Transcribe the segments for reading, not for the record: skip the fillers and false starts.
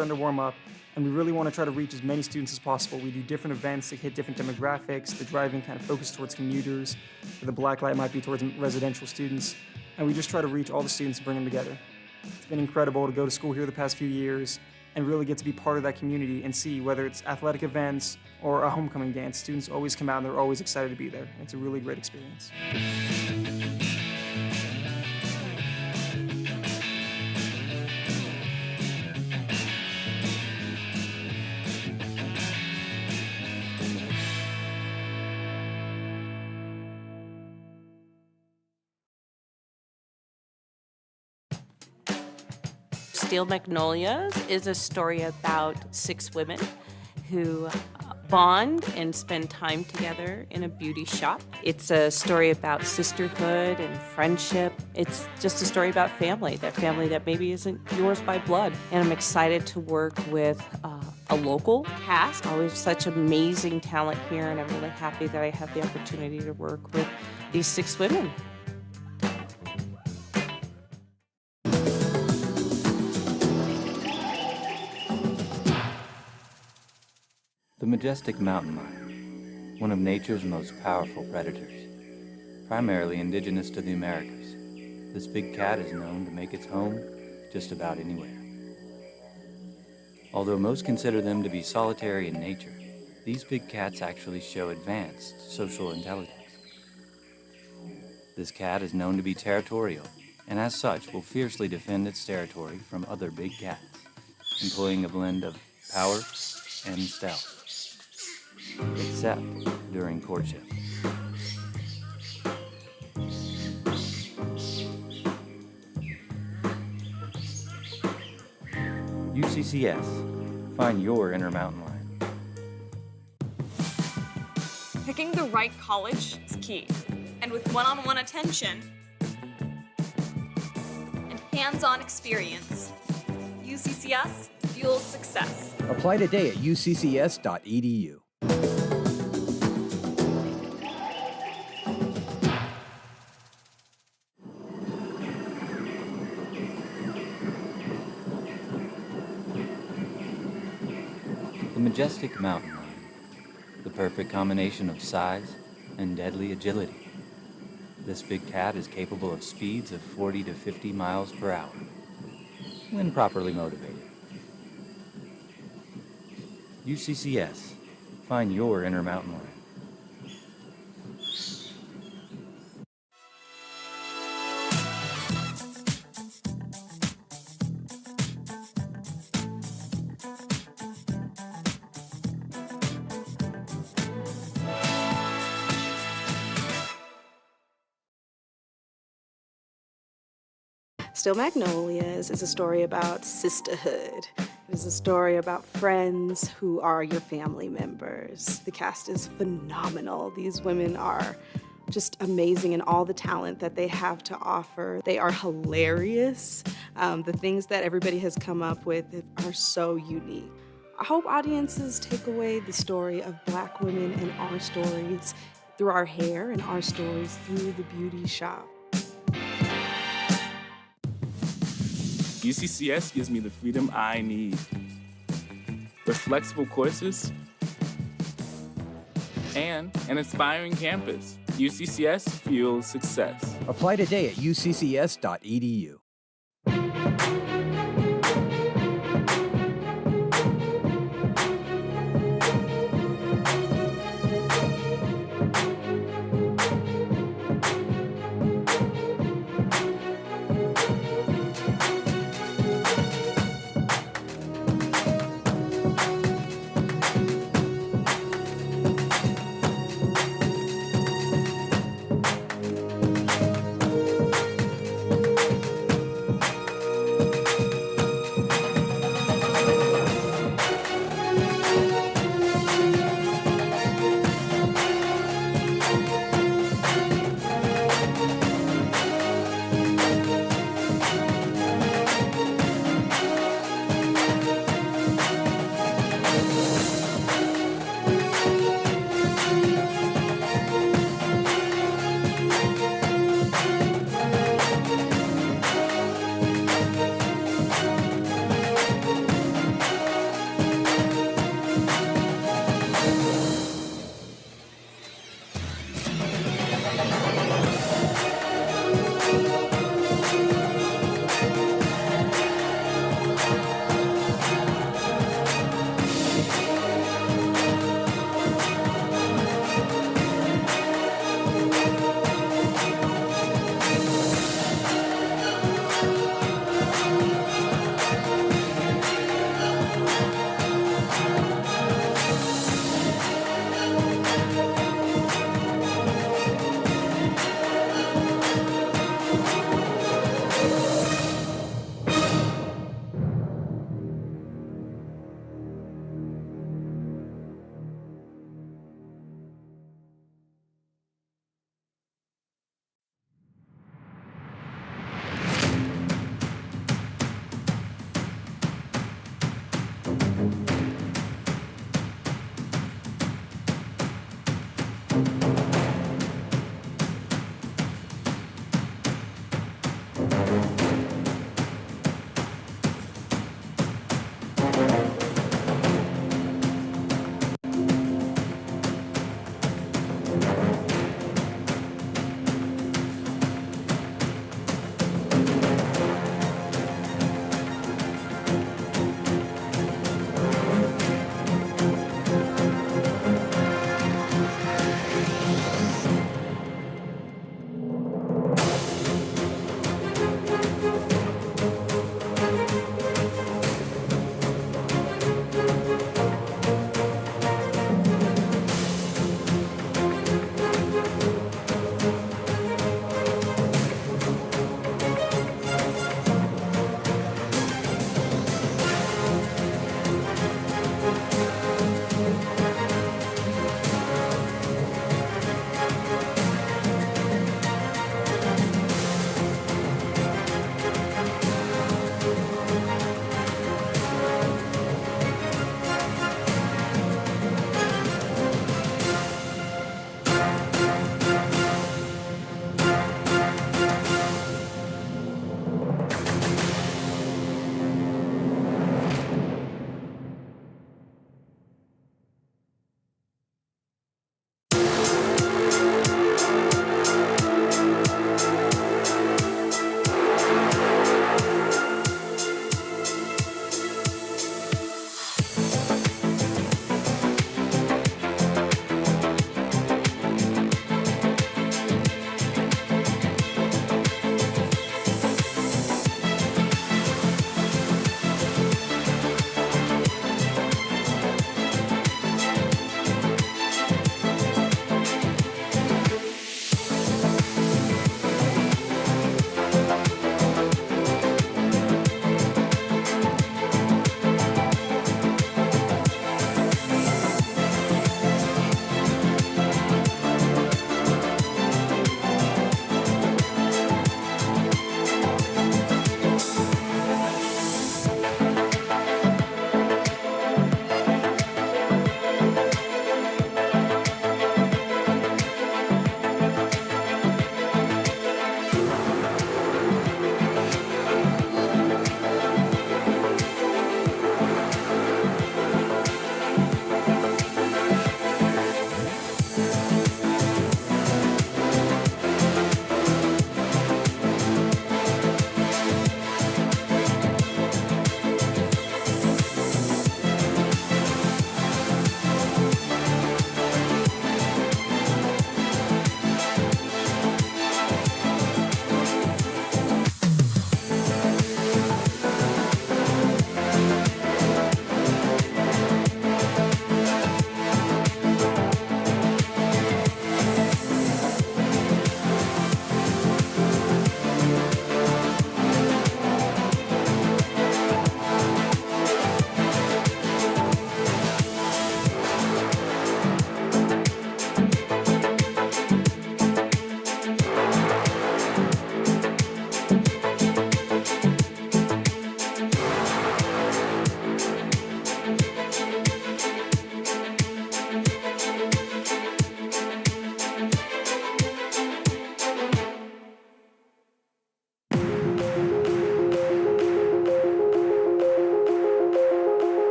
under warm-up, and we really want to try to reach as many students as possible. We do different events to hit different demographics. The driving kind of focus towards commuters, or the black light might be towards residential students, and we just try to reach all the students and bring them together. It's been incredible to go to school here the past few years and really get to be part of that community and see whether it's athletic events or a homecoming dance. Students always come out and they're always excited to be there. It's a really great experience. Steel Magnolias is a story about 6 women who bond and spend time together in a beauty shop. It's a story about sisterhood and friendship. It's just a story about family that maybe isn't yours by blood. And I'm excited to work with a local cast. Always such amazing talent here, and I'm really happy that I have the opportunity to work with these 6 women. The majestic mountain lion, one of nature's most powerful predators. Primarily indigenous to the Americas, this big cat is known to make its home just about anywhere. Although most consider them to be solitary in nature, these big cats actually show advanced social intelligence. This cat is known to be territorial, and as such will fiercely defend its territory from other big cats, employing a blend of power and stealth. Except during courtship. UCCS, find your inner mountain lion. Picking the right college is key. And with one-on-one attention and hands-on experience, UCCS fuels success. Apply today at uccs.edu. The majestic mountain lion, the perfect combination of size and deadly agility. This big cat is capable of speeds of 40 to 50 miles per hour, when properly motivated. UCCS, find your inner mountain lion. Steel Magnolias is a story about sisterhood. It is a story about friends who are your family members. The cast is phenomenal. These women are just amazing in all the talent that they have to offer. They are hilarious. The things that everybody has come up with are so unique. I hope audiences take away the story of Black women and our stories through our hair and our stories through the beauty shop. UCCS gives me the freedom I need. With flexible courses and an inspiring campus, UCCS fuels success. Apply today at uccs.edu.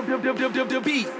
beat. Beat.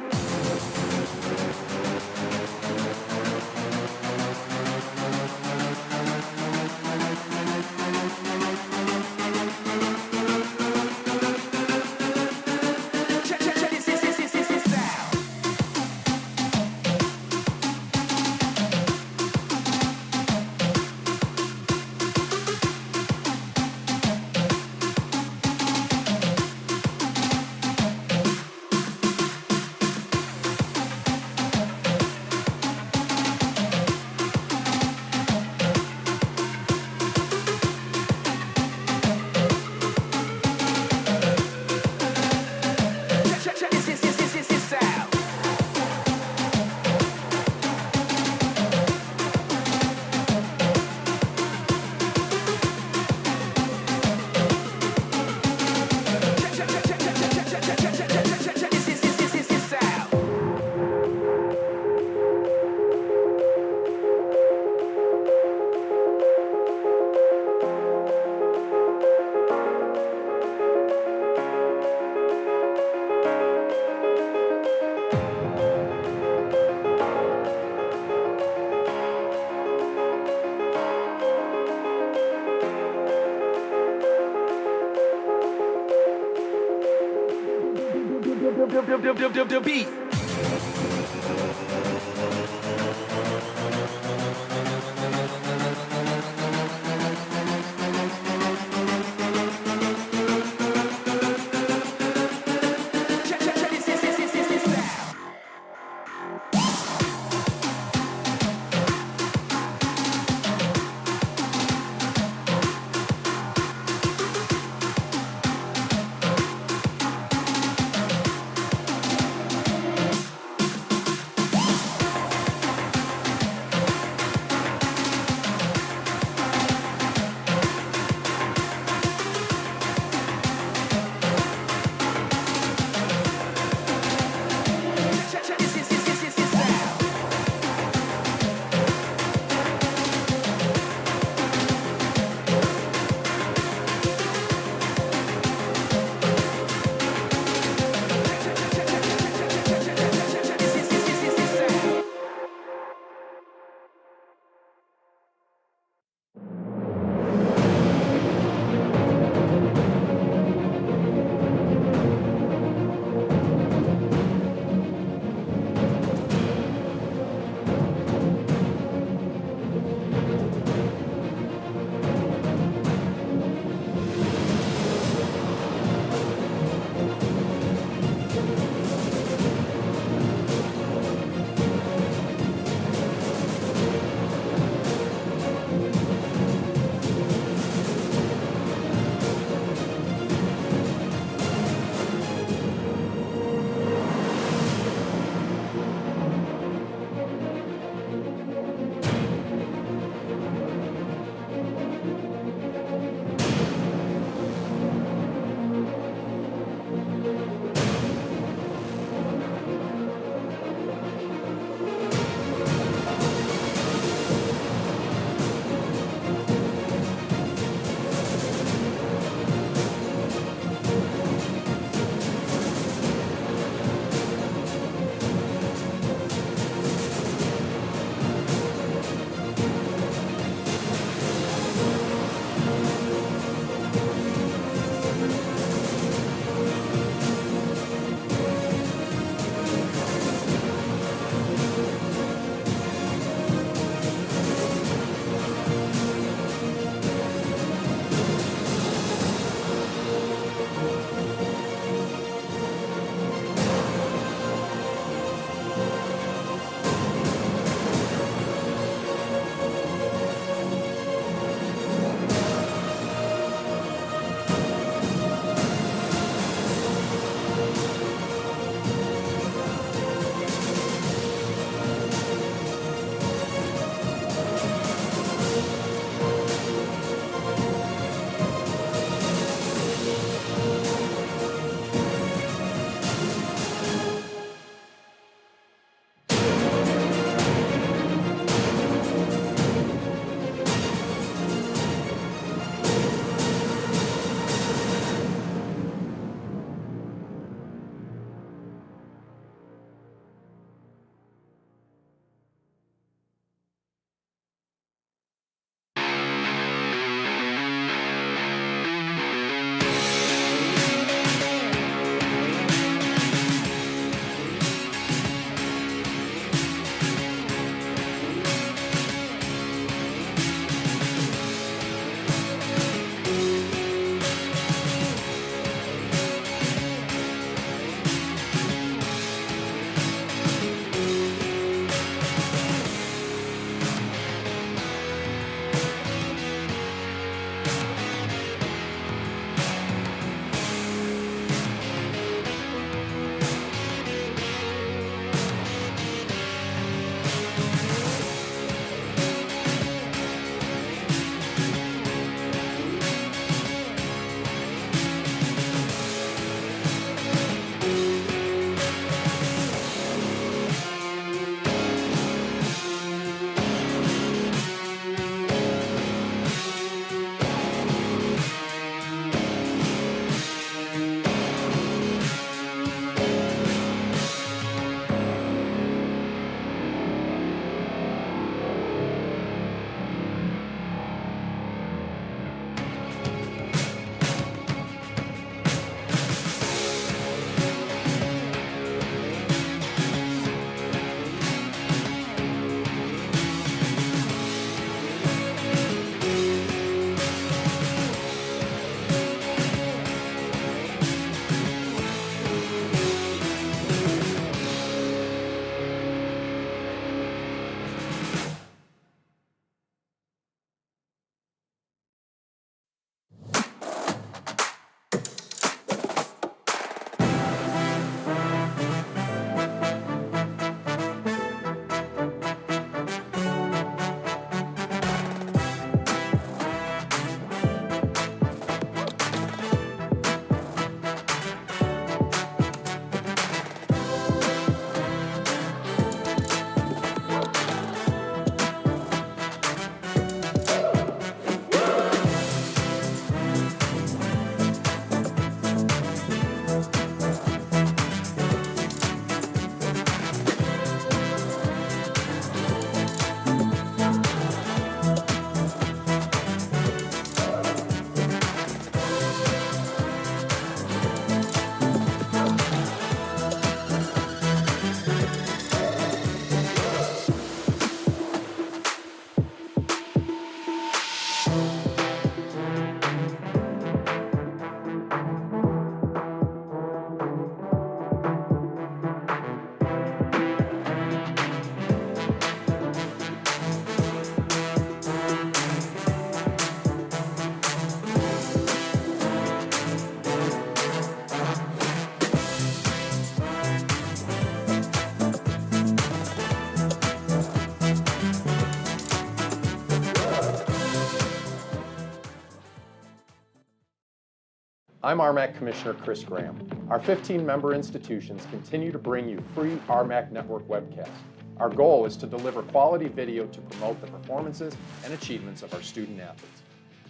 I'm RMAC Commissioner Chris Graham. Our 15-member institutions continue to bring you free RMAC Network webcasts. Our goal is to deliver quality video to promote the performances and achievements of our student athletes.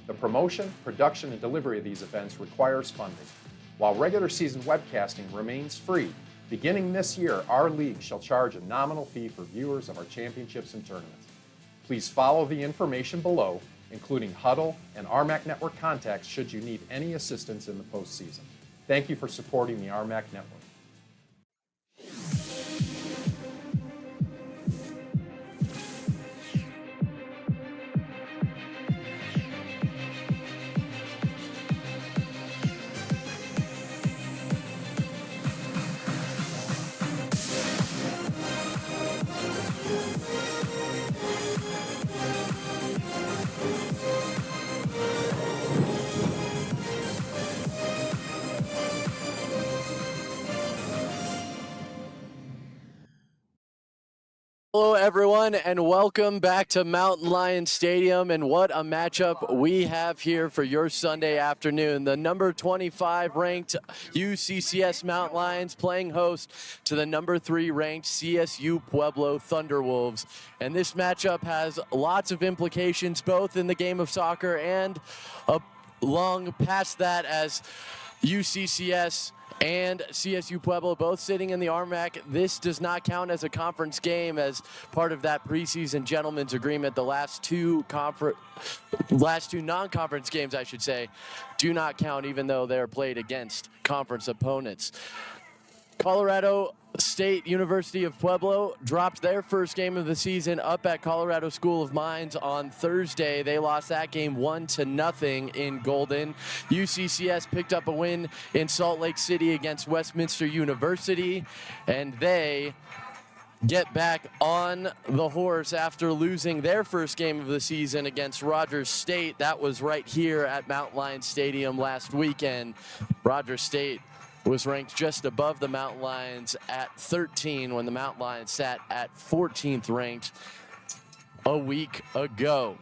The promotion, production, and delivery of these events requires funding. While regular season webcasting remains free, beginning this year, our league shall charge a nominal fee for viewers of our championships and tournaments. Please follow the information below, including Huddle and RMAC Network contacts should you need any assistance in the postseason. Thank you for supporting the RMAC Network. Hello, everyone, and welcome back to Mountain Lion Stadium. And what a matchup we have here for your Sunday afternoon. The number 25 ranked UCCS Mountain Lions playing host to the number 3 ranked CSU Pueblo Thunderwolves. And this matchup has lots of implications, both in the game of soccer and long past that, as UCCS and CSU Pueblo both sitting in the RMAC. This does not count as a conference game as part of that preseason gentleman's agreement. The last two non-conference games, I should say, do not count, even though they're played against conference opponents. Colorado State University of Pueblo dropped their first game of the season up at Colorado School of Mines on Thursday. They lost that game 1-0 in Golden. UCCS picked up a win in Salt Lake City against Westminster University, and they get back on the horse after losing their first game of the season against Rogers State. That was right here at Mountain Lion Stadium last weekend. Rogers State was ranked just above the Mountain Lions at 13 when the Mountain Lions sat at 14th ranked a week ago.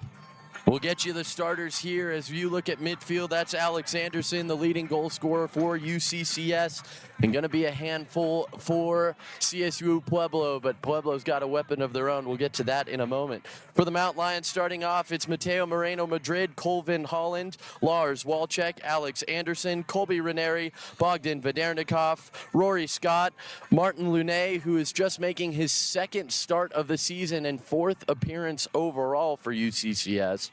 We'll get you the starters here as you look at midfield. That's Alex Anderson, the leading goal scorer for UCCS, and going to be a handful for CSU Pueblo, but Pueblo's got a weapon of their own. We'll get to that in a moment. For the Mountain Lions, starting off, it's Mateo Moreno Madrid, Colvin Holland, Lars Walczek, Alex Anderson, Colby Ranieri, Bogdan Vadernikov, Rory Scott, Martin Lunet, who is just making his second start of the season and 4th appearance overall for UCCS.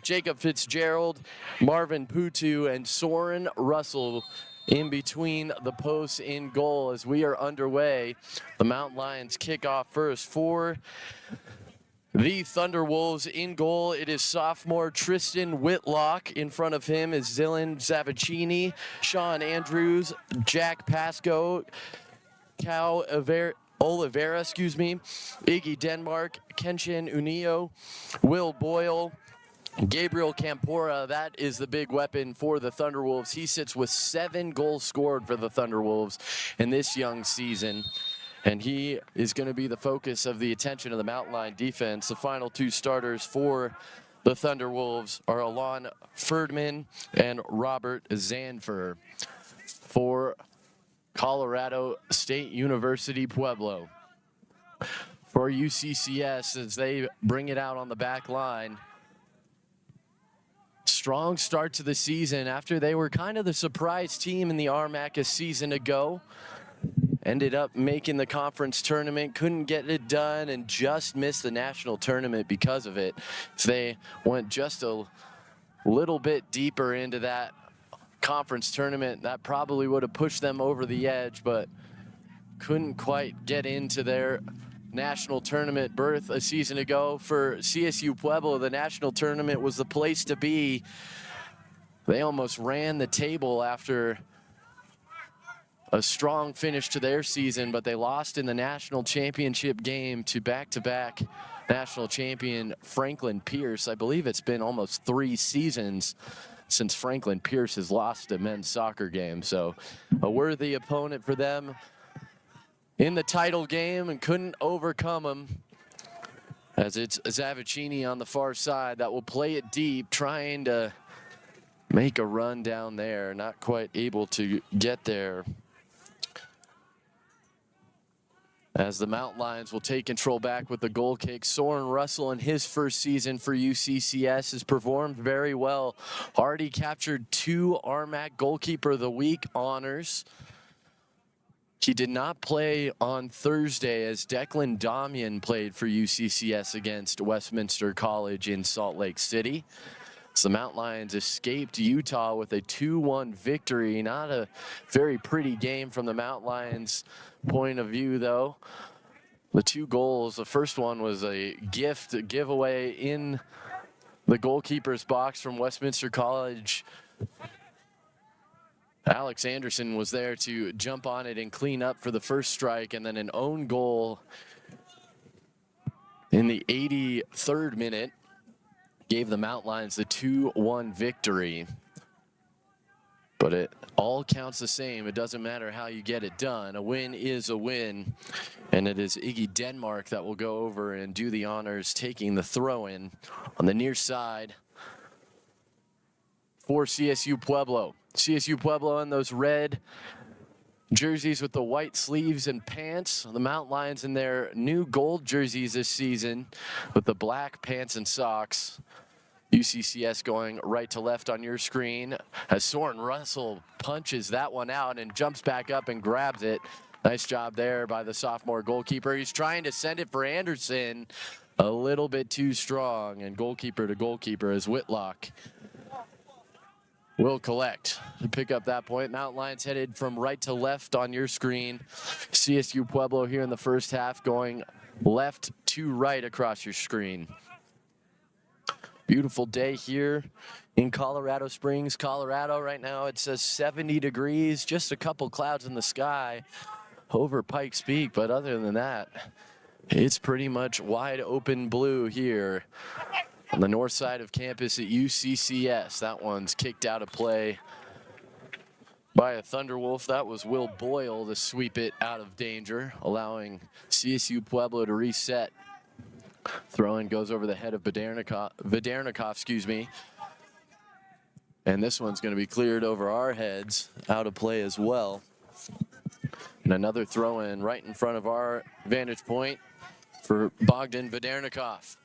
Jacob Fitzgerald, Marvin Putu, and Soren Russell in between the posts in goal as we are underway. The Mountain Lions kick off first for the Thunderwolves. In goal, it is sophomore Tristan Whitlock. In front of him is Zillan Zavicini, Sean Andrews, Jack Pasco, Cal Oliveira, Iggy Denmark, Kenshin Unio, Will Boyle, Gabriel Campora. That is the big weapon for the Thunderwolves. He sits with 7 goals scored for the Thunderwolves in this young season, and he is going to be the focus of the attention of the Mountain Lion defense. The final 2 starters for the Thunderwolves are Alon Ferdman and Robert Zanfer for Colorado State University Pueblo. For UCCS, as they bring it out on the back line, strong start to the season after they were kind of the surprise team in the RMAC a season ago. Ended up making the conference tournament, couldn't get it done, and just missed the national tournament because of it. So they went just a little bit deeper into that conference tournament. That probably would have pushed them over the edge, but couldn't quite get into their national tournament berth a season ago. For CSU Pueblo, the national tournament was the place to be. They almost ran the table after a strong finish to their season, but they lost in the national championship game to back-to-back national champion Franklin Pierce. I believe it's been almost 3 seasons since Franklin Pierce has lost a men's soccer game, so a worthy opponent for them in the title game, and couldn't overcome him, as it's Zavicini on the far side that will play it deep, trying to make a run down there. Not quite able to get there. As the Mountain Lions will take control back with the goal kick. Soren Russell in his first season for UCCS has performed very well. Already captured 2 RMAC Goalkeeper of the Week honors. He did not play on Thursday as Declan Damian played for UCCS against Westminster College in Salt Lake City. So the Mountain Lions escaped Utah with a 2-1 victory. Not a very pretty game from the Mountain Lions point of view, though. The 2 goals, the first one was a giveaway in the goalkeeper's box from Westminster College. Alex Anderson was there to jump on it and clean up for the first strike, and then an own goal in the 83rd minute gave the Mountain Lions the 2-1 victory. But it all counts the same. It doesn't matter how you get it done. A win is a win. And it is Iggy Denmark that will go over and do the honors, taking the throw-in on the near side for CSU Pueblo. CSU Pueblo in those red jerseys with the white sleeves and pants. The Mountain Lions in their new gold jerseys this season with the black pants and socks. UCCS going right to left on your screen as Soren Russell punches that one out and jumps back up and grabs it. Nice job there by the sophomore goalkeeper. He's trying to send it for Anderson. A little bit too strong, and goalkeeper to goalkeeper as Whitlock will collect to pick up that point. Mountain Lions headed from right to left on your screen. CSU Pueblo here in the first half going left to right across your screen. Beautiful day here in Colorado Springs, Colorado. Right now it says 70 degrees, just a couple clouds in the sky over Pikes Peak. But other than that, it's pretty much wide open blue here on the north side of campus at UCCS. That one's kicked out of play by a Thunderwolf. That was Will Boyle to sweep it out of danger, allowing CSU Pueblo to reset. Throw-in goes over the head of Vidernikov, excuse me. And this one's going to be cleared over our heads, out of play as well. And another throw-in right in front of our vantage point for Bogdan Vidernikov.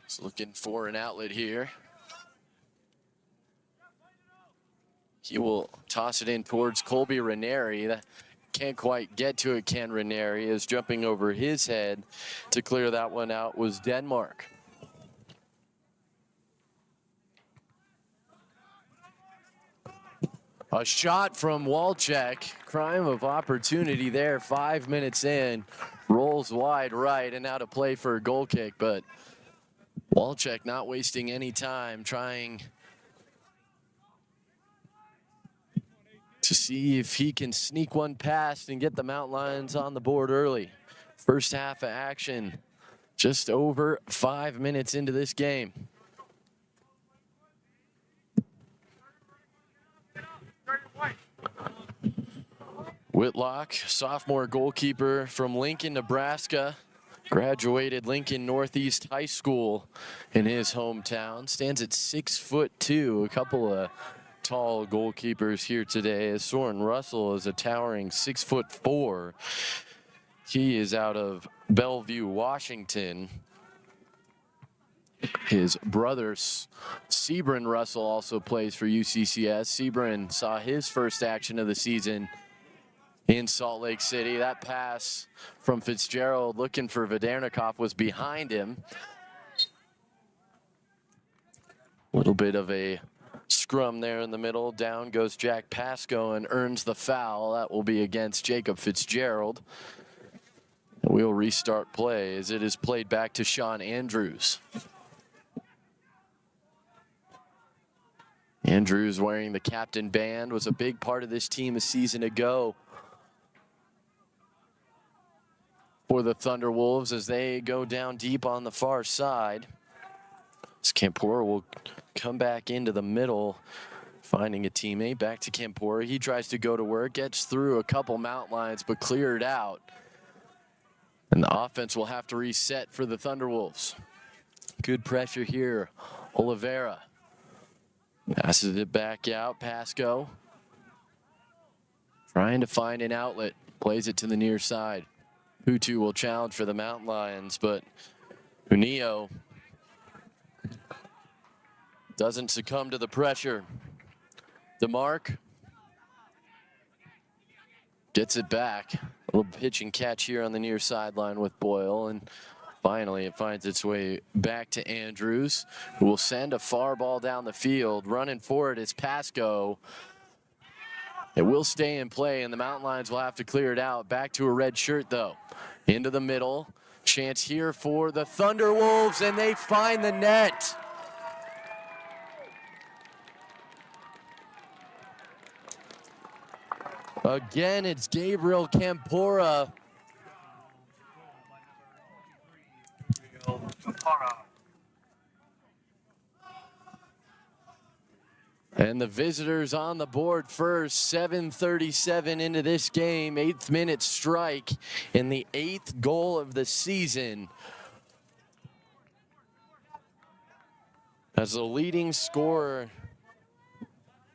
He's looking for an outlet here. He will toss it in towards Colby Ranieri. That can't quite get to it. Ken Ranieri is jumping over his head to clear that one out was Denmark. A shot from Walczak, crime of opportunity there, 5 minutes in, rolls wide right and out of play for a goal kick, but Walczak not wasting any time trying to see if he can sneak one past and get the Mountain Lions on the board early. First half of action, just over 5 minutes into this game. Whitlock, sophomore goalkeeper from Lincoln, Nebraska, graduated Lincoln Northeast High School in his hometown, stands at 6'2", a couple of tall goalkeepers here today, as Soren Russell is a towering 6'4". He is out of Bellevue, Washington. His brother, Sebrin Russell, also plays for UCCS. Sebrin saw his first action of the season in Salt Lake City. That pass from Fitzgerald looking for Vidernikov was behind him. A little bit of a scrum there in the middle. Down goes Jack Pascoe and earns the foul. That will be against Jacob Fitzgerald. And we'll restart play as it is played back to Sean Andrews. Andrews, wearing the captain band, was a big part of this team a season ago for the Thunderwolves as they go down deep on the far side. As Campora will come back into the middle, finding a teammate. Back to Campora. He tries to go to work, gets through a couple Mountain Lions, but cleared out. And the offense will have to reset for the Thunderwolves. Good pressure here Oliveira passes it back out. Pasco trying to find an outlet. Plays it to the near side. Putu will challenge for the Mountain Lions, but Unio doesn't succumb to the pressure. DeMarc gets it back. A little pitch and catch here on the near sideline with Boyle, and finally it finds its way back to Andrews, who will send a far ball down the field. Running for it is Pasco. It will stay in play, and the Mountain Lions will have to clear it out. Back to a red shirt, though. Into the middle. Chance here for the Thunderwolves, and they find the net. Again, it's Gabriel Campora. And the visitors on the board first. 7:37 into this game. 8th minute strike and the 8th goal of the season. As the leading scorer,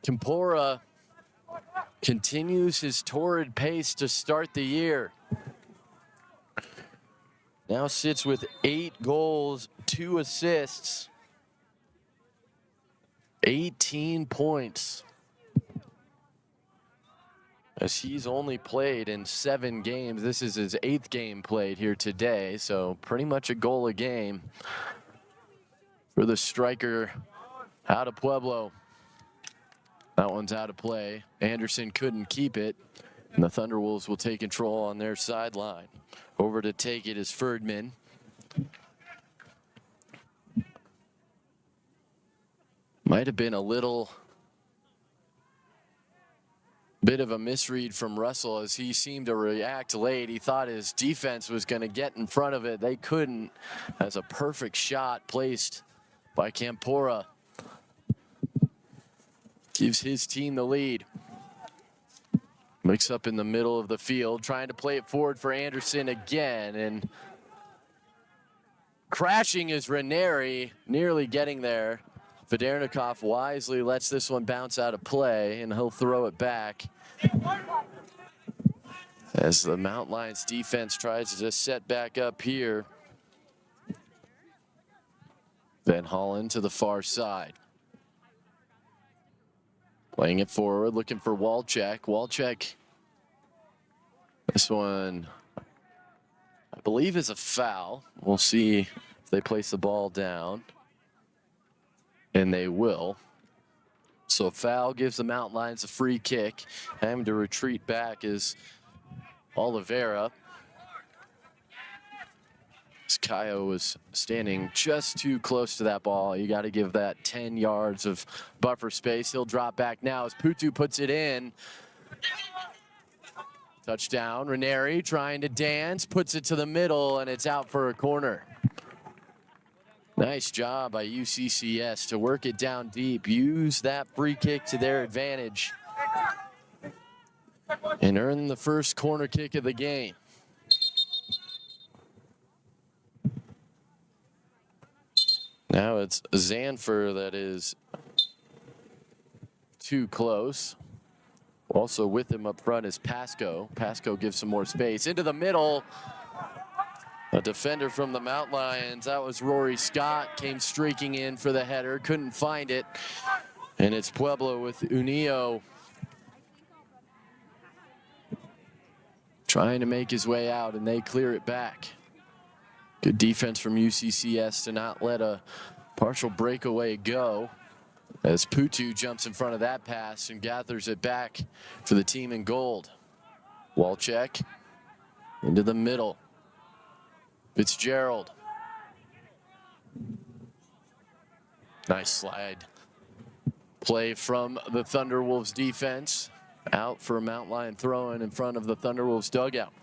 Campora continues his torrid pace to start the year. Now sits with 8 goals, 2 assists, 18 points. As he's only played in 7 games. This is his 8th game played here today, so pretty much a goal a game for the striker out of Pueblo. That one's out of play. Anderson couldn't keep it, and the Thunderwolves will take control on their sideline. Over to take it is Ferdman. Might have been a little bit of a misread from Russell as he seemed to react late. He thought his defense was going to get in front of it. They couldn't. As a perfect shot placed by Campora. Gives his team the lead. Mix up in the middle of the field, trying to play it forward for Anderson again. And crashing is Ranieri, nearly getting there. Federnikov wisely lets this one bounce out of play, and he'll throw it back. As the Mountain Lions defense tries to just set back up here. Van Hollen to the far side. Playing it forward, looking for Walczak. Walczak, this one, I believe, is a foul. We'll see if they place the ball down. And they will. So foul gives the Mountain Lions a free kick. Having to retreat back is Oliveira. Kaio was standing just too close to that ball. You got to give that 10 yards of buffer space. He'll drop back now as Putu puts it in. Touchdown. Ranieri trying to dance, puts it to the middle, and it's out for a corner. Nice job by UCCS to work it down deep, use that free kick to their advantage, and earn the first corner kick of the game. Now it's Zanfer that is too close. Also with him up front is Pasco. Pasco gives some more space into the middle. A defender from the Mountain Lions, that was Rory Scott, came streaking in for the header, couldn't find it. And it's Pueblo with Unio trying to make his way out, and they clear it back. Good defense from UCCS to not let a partial breakaway go, as Putu jumps in front of that pass and gathers it back for the team in gold. Walczak into the middle. Fitzgerald. Nice slide play from the Thunderwolves defense. Out for a Mountain Lion throw-in front of the Thunderwolves dugout.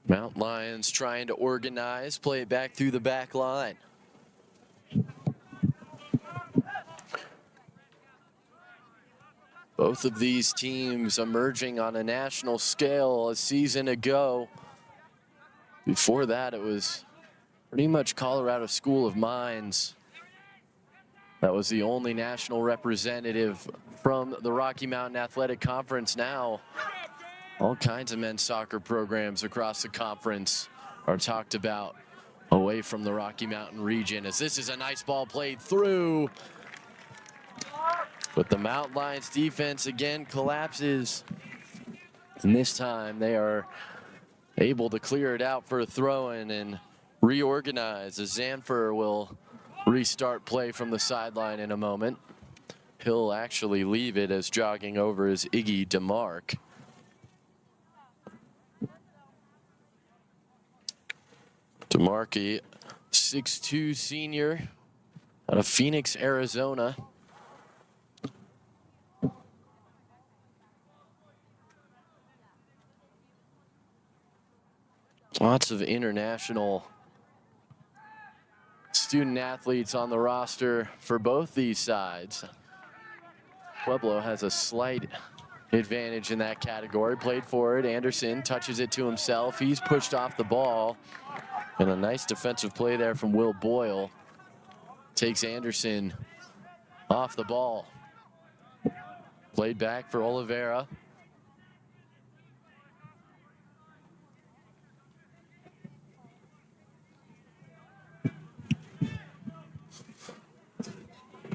Mountain Lions trying to organize, play it back through the back line. Both of these teams emerging on a national scale a season ago. Before that, it was pretty much Colorado School of Mines. That was the only national representative from the Rocky Mountain Athletic Conference. Now, all kinds of men's soccer programs across the conference are talked about away from the Rocky Mountain region, as this is a nice ball played through. But the Mountain Lions defense again collapses. And this time they are able to clear it out for a throw-in and reorganize, as Zanfer will restart play from the sideline in a moment. He'll actually leave it, as jogging over is Iggy DeMark. DeMark, 6'2" senior out of Phoenix, Arizona. Lots of international student athletes on the roster for both these sides. Pueblo has a slight advantage in that category. Played forward, Anderson touches it to himself. He's pushed off the ball. And a nice defensive play there from Will Boyle. Takes Anderson off the ball. Played back for Oliveira.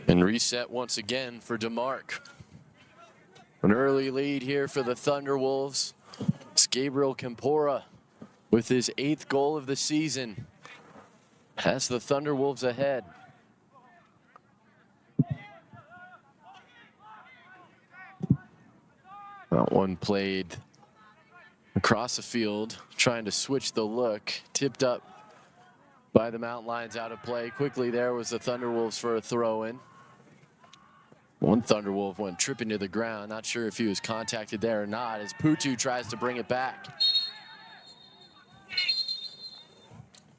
And reset once again for DeMark. An early lead here for the Thunderwolves. It's Gabriel Campora with his 8th goal of the season. Has the Thunderwolves ahead. That one played across the field, trying to switch the look. Tipped up by the Mountain Lions, out of play. Quickly there was the Thunderwolves for a throw-in. One Thunderwolf went tripping to the ground. Not sure if he was contacted there or not, as Putu tries to bring it back.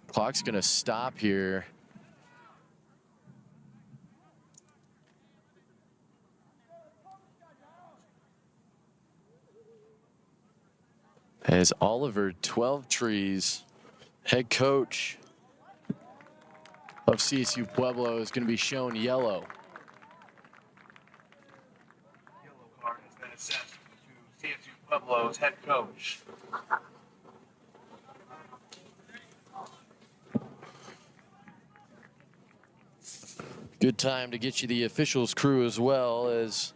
Clock's gonna stop here. As Oliver 12trees, head coach of CSU Pueblo, is gonna be shown yellow. Yellow card has been assessed to CSU Pueblo's head coach. Good time to get you the officials crew as well, as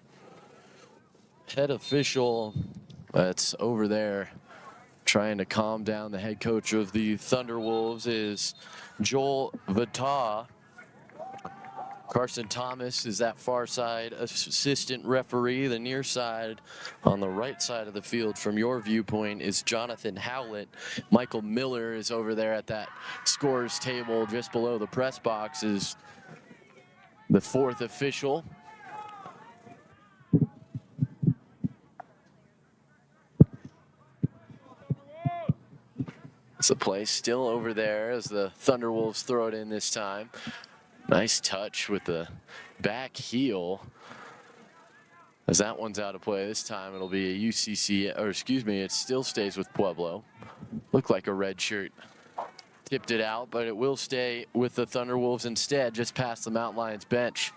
head official that's over there trying to calm down the head coach of the Thunderwolves is Joel Vitaw. Carson Thomas is that far side assistant referee. The near side on the right side of the field from your viewpoint is Jonathan Howlett. Michael Miller is over there at that scorers table just below the press box, is the 4th official. It's a play still over there as the Thunderwolves throw it in this time. Nice touch with the back heel. As that one's out of play this time, it'll be a UCCS, or excuse me, it still stays with Pueblo. Looked like a red shirt tipped it out, but it will stay with the Thunderwolves instead, just past the Mountain Lions bench.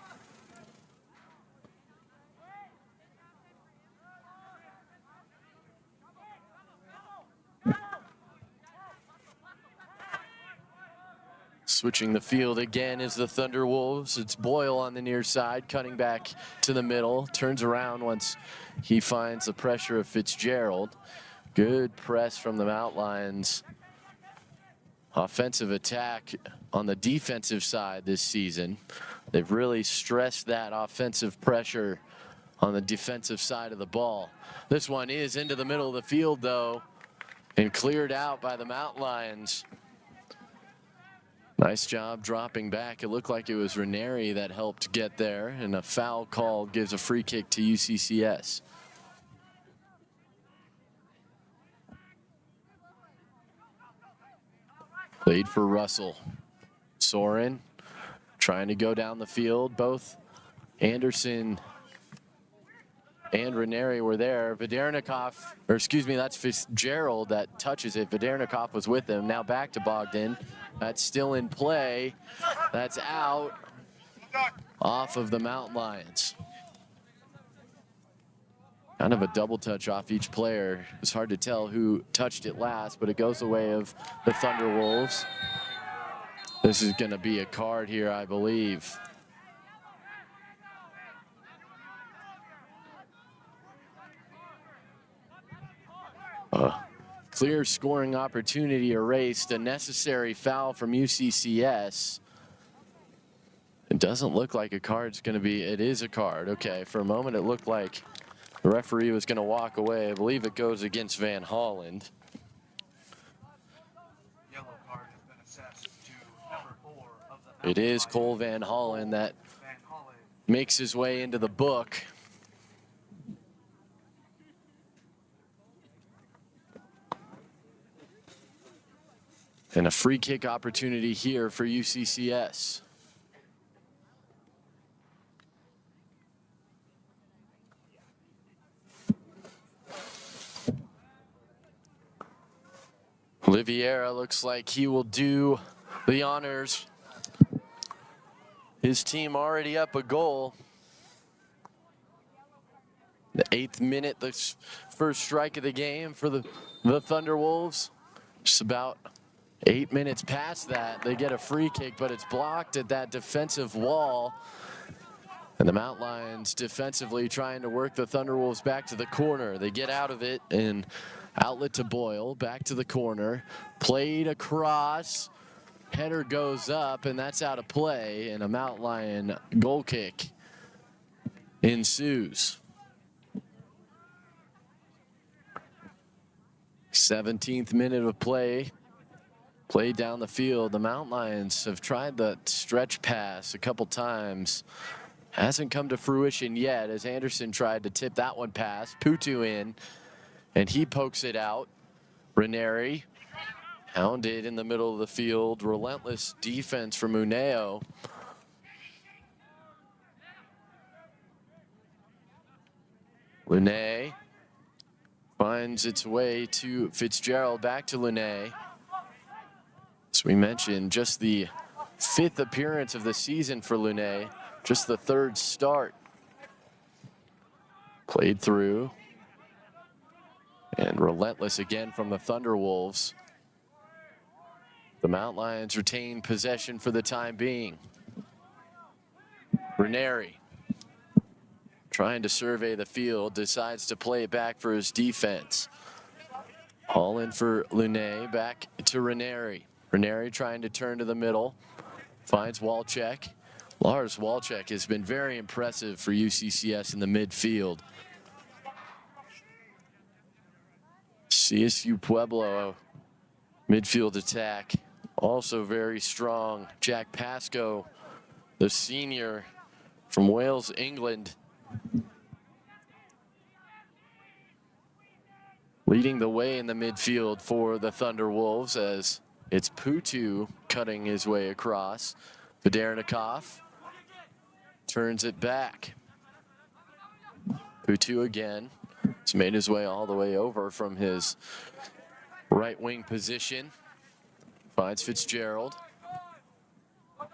Switching the field again is the Thunderwolves. It's Boyle on the near side, cutting back to the middle. Turns around once he finds the pressure of Fitzgerald. Good press from the Mountain Lions. Offensive attack on the defensive side this season. They've really stressed that offensive pressure on the defensive side of the ball. This one is into the middle of the field, though, and cleared out by the Mountain Lions. Nice job dropping back. It looked like it was Ranieri that helped get there, and a foul call gives a free kick to UCCS. Played for Russell. Soren trying to go down the field. Both Anderson and Ranieri were there. That's Fitzgerald that touches it. Vedernikov was with him. Now back to Bogdan. That's still in play. That's out off of the Mountain Lions. Kind of a double touch off each player. It's hard to tell who touched it last, but it goes the way of the Thunderwolves. This is going to be a card here, I believe. Clear scoring opportunity erased. A necessary foul from UCCS. It doesn't look like a card's going to be. It is a card. Okay, for a moment it looked like the referee was going to walk away. I believe it goes against Van Holland. Yellow card has been assessed to number 4 of the It is Cole Van Holland that Van Hollen. makes his way into the book. And a free kick opportunity here for UCCS. Oliveira looks like he will do the honors. His team already up a goal. The 8th minute, the first strike of the game for the Thunderwolves. Just about 8 minutes past that, they get a free kick, but it's blocked at that defensive wall. And the Mountain Lions defensively trying to work the Thunderwolves back to the corner. They get out of it and outlet to Boyle, back to the corner. Played across, header goes up, and that's out of play. And a Mountain Lion goal kick ensues. 17th minute of play. Played down the field. The Mountain Lions have tried the stretch pass a couple times. Hasn't come to fruition yet as Anderson tried to tip that one past. Putu in, and he pokes it out. Ranieri hounded in the middle of the field. Relentless defense from Uneo. Lune finds its way to Fitzgerald, back to Lune. As we mentioned, just the 5th appearance of the season for Lune, just the 3rd start. Played through. And relentless again from the Thunderwolves. The Mountain Lions retain possession for the time being. Ranieri, trying to survey the field, decides to play it back for his defense. All in for Lune, back to Ranieri. Ranieri trying to turn to the middle, finds Walczek. Lars Walczek has been very impressive for UCCS in the midfield. CSU Pueblo midfield attack, also very strong. Jack Pascoe, the senior from Wales, England, leading the way in the midfield for the Thunderwolves as it's Putu cutting his way across. Vedernikov turns it back. Putu again. He's made his way all the way over from his right wing position. Finds Fitzgerald.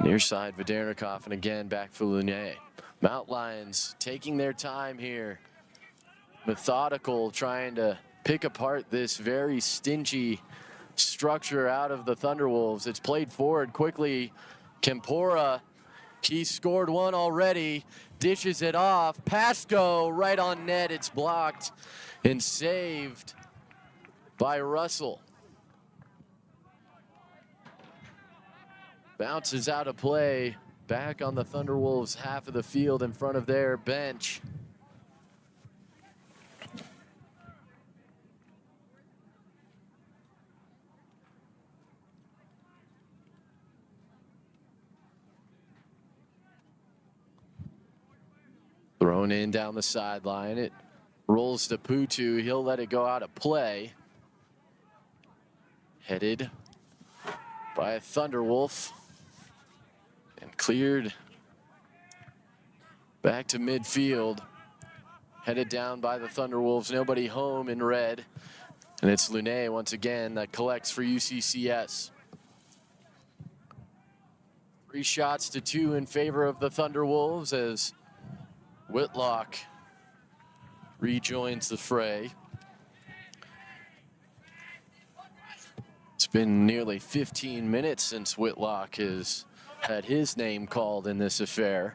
Near side, Vedernikov, and again back for Lune. Mountain Lions taking their time here. Methodical, trying to pick apart this very stingy structure out of the Thunderwolves. It's played forward quickly. Kempora, he scored one already, dishes it off. Pascoe right on net. It's blocked and saved by Russell. Bounces out of play, back on the Thunderwolves half of the field in front of their bench. Thrown in down the sideline. It rolls to Putu. He'll let it go out of play. Headed by a Thunderwolf. And cleared back to midfield. headed down by the Thunderwolves. Nobody home in red. And it's Lunet once again that collects for UCCS. 3 shots to 2 in favor of the Thunderwolves as Whitlock rejoins the fray. It's been nearly 15 minutes since Whitlock has had his name called in this affair.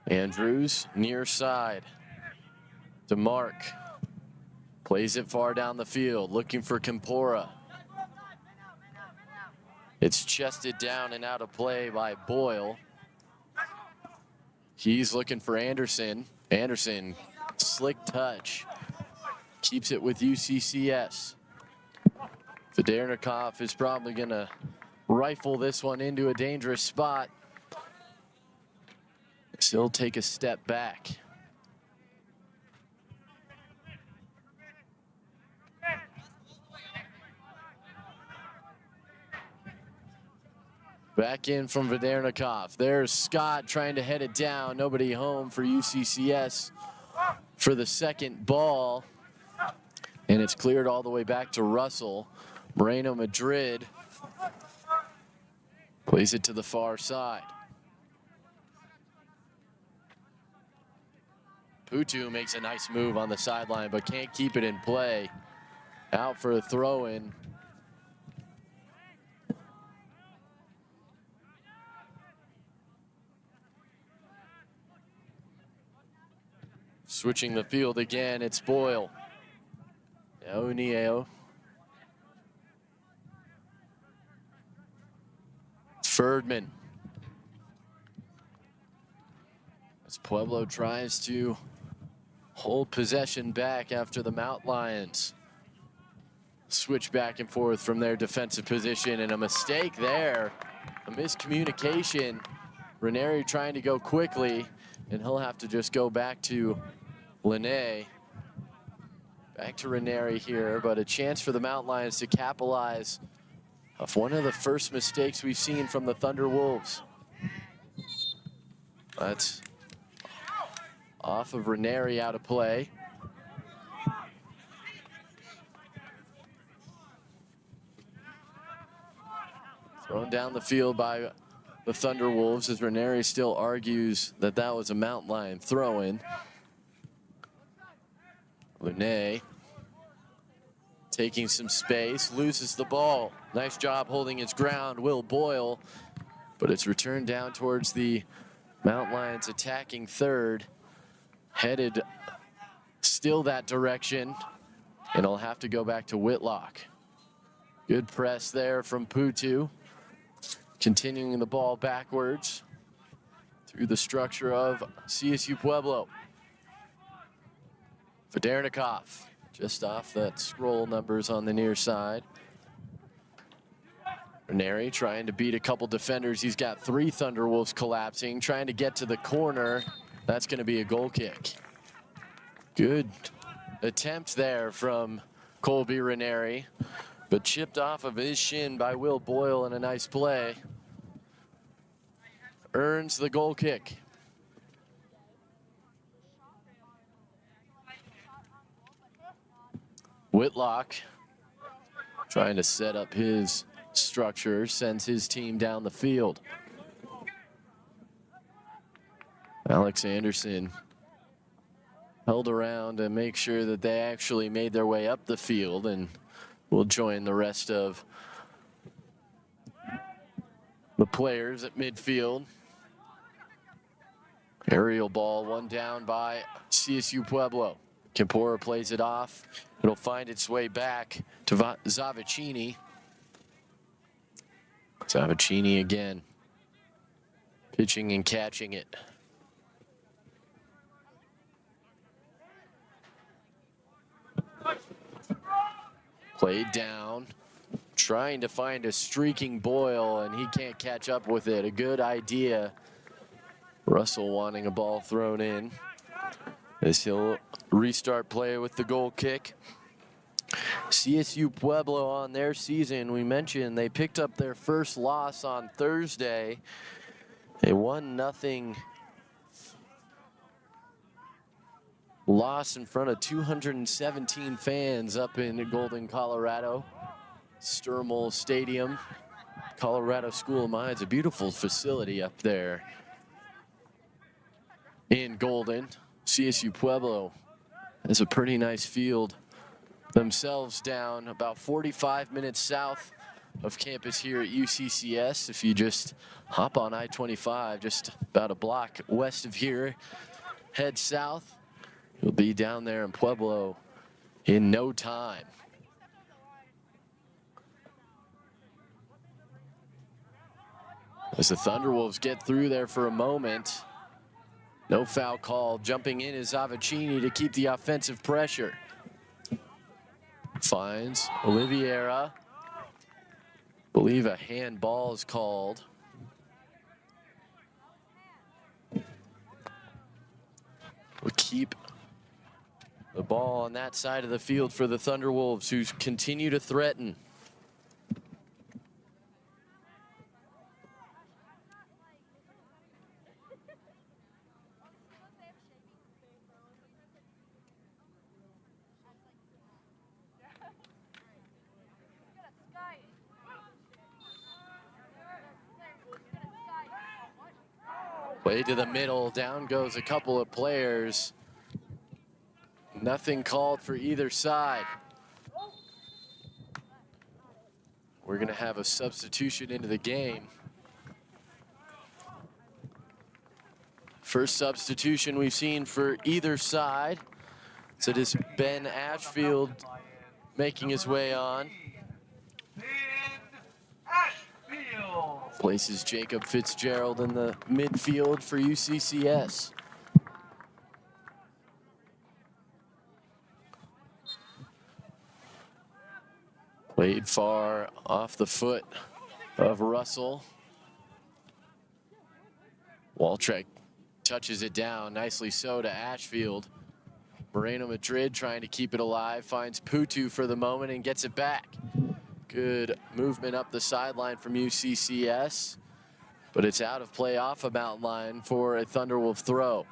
Andrews near side to Mark. Plays it far down the field, looking for Campora. It's chested down and out of play by Boyle. He's looking for Anderson. Anderson, slick touch. Keeps it with UCCS. Federnikov is probably going to rifle this one into a dangerous spot. Still take a step back. Back in from Federnikov. There's Scott trying to head it down. Nobody home for UCCS for the second ball. And it's cleared all the way back to Russell. Moreno Madrid plays it to the far side. Putu makes a nice move on the sideline, but can't keep it in play. Out for a throw-in. Switching the field again, it's Boyle. O'Neill. Ferdman. As Pueblo tries to hold possession back after the Mount Lions switch back and forth from their defensive position, and a mistake there, a miscommunication. Ranieri trying to go quickly, and he'll have to just go back to Linné. Back to Ranieri here, but a chance for the Mount Lions to capitalize off one of the first mistakes we've seen from the Thunderwolves. That's off of Ranieri, out of play. Thrown down the field by the Thunderwolves as Ranieri still argues that that was a Mount Lion throw-in. Lunet taking some space, loses the ball. Nice job holding his ground, Will Boyle, but it's returned down towards the Mount Lions attacking third. Headed still that direction, and it'll have to go back to Whitlock. Good press there from Putu. Continuing the ball backwards through the structure of CSU Pueblo. Federnikov just off that scroll numbers on the near side. Ranieri trying to beat a couple defenders. He's got 3 Thunderwolves collapsing, trying to get to the corner. That's going to be a goal kick. Good attempt there from Colby Ranieri, but chipped off of his shin by Will Boyle in a nice play. Earns the goal kick. Whitlock trying to set up his structure, sends his team down the field. Alex Anderson held around to make sure that they actually made their way up the field, and will join the rest of the players at midfield. Aerial ball, one down by CSU Pueblo. Campora plays it off. It'll find its way back to Zavicini. Zavicini again, pitching and catching it. Played down, trying to find a streaking Boyle, and he can't catch up with it. A good idea. Russell wanting a ball thrown in, as he'll restart play with the goal kick. CSU Pueblo on their season, we mentioned they picked up their first loss on Thursday. A 1-0 loss in front of 217 fans up in Golden, Colorado. Sturmel Stadium, Colorado School of Mines, a beautiful facility up there in Golden. CSU Pueblo has a pretty nice field themselves down about 45 minutes south of campus here at UCCS. If you just hop on I-25, just about a block west of here, head south, you'll be down there in Pueblo in no time. As the Thunderwolves get through there for a moment, no foul call. Jumping in is Avicini to keep the offensive pressure. Finds Oliveira. Believe a handball is called. We'll keep the ball on that side of the field for the Thunderwolves, who continue to threaten. Way to the middle, down goes a couple of players. Nothing called for either side. We're gonna have a substitution into the game. First substitution we've seen for either side. So it is Ben Ashfield making his way on. Places Jacob Fitzgerald in the midfield for UCCS. Played far off the foot of Russell. Waltrek touches it down, nicely so, to Ashfield. Moreno Madrid trying to keep it alive, finds Putu for the moment and gets it back. Good movement up the sideline from UCCS, but it's out of play off a mountain line for a Thunderwolf throw.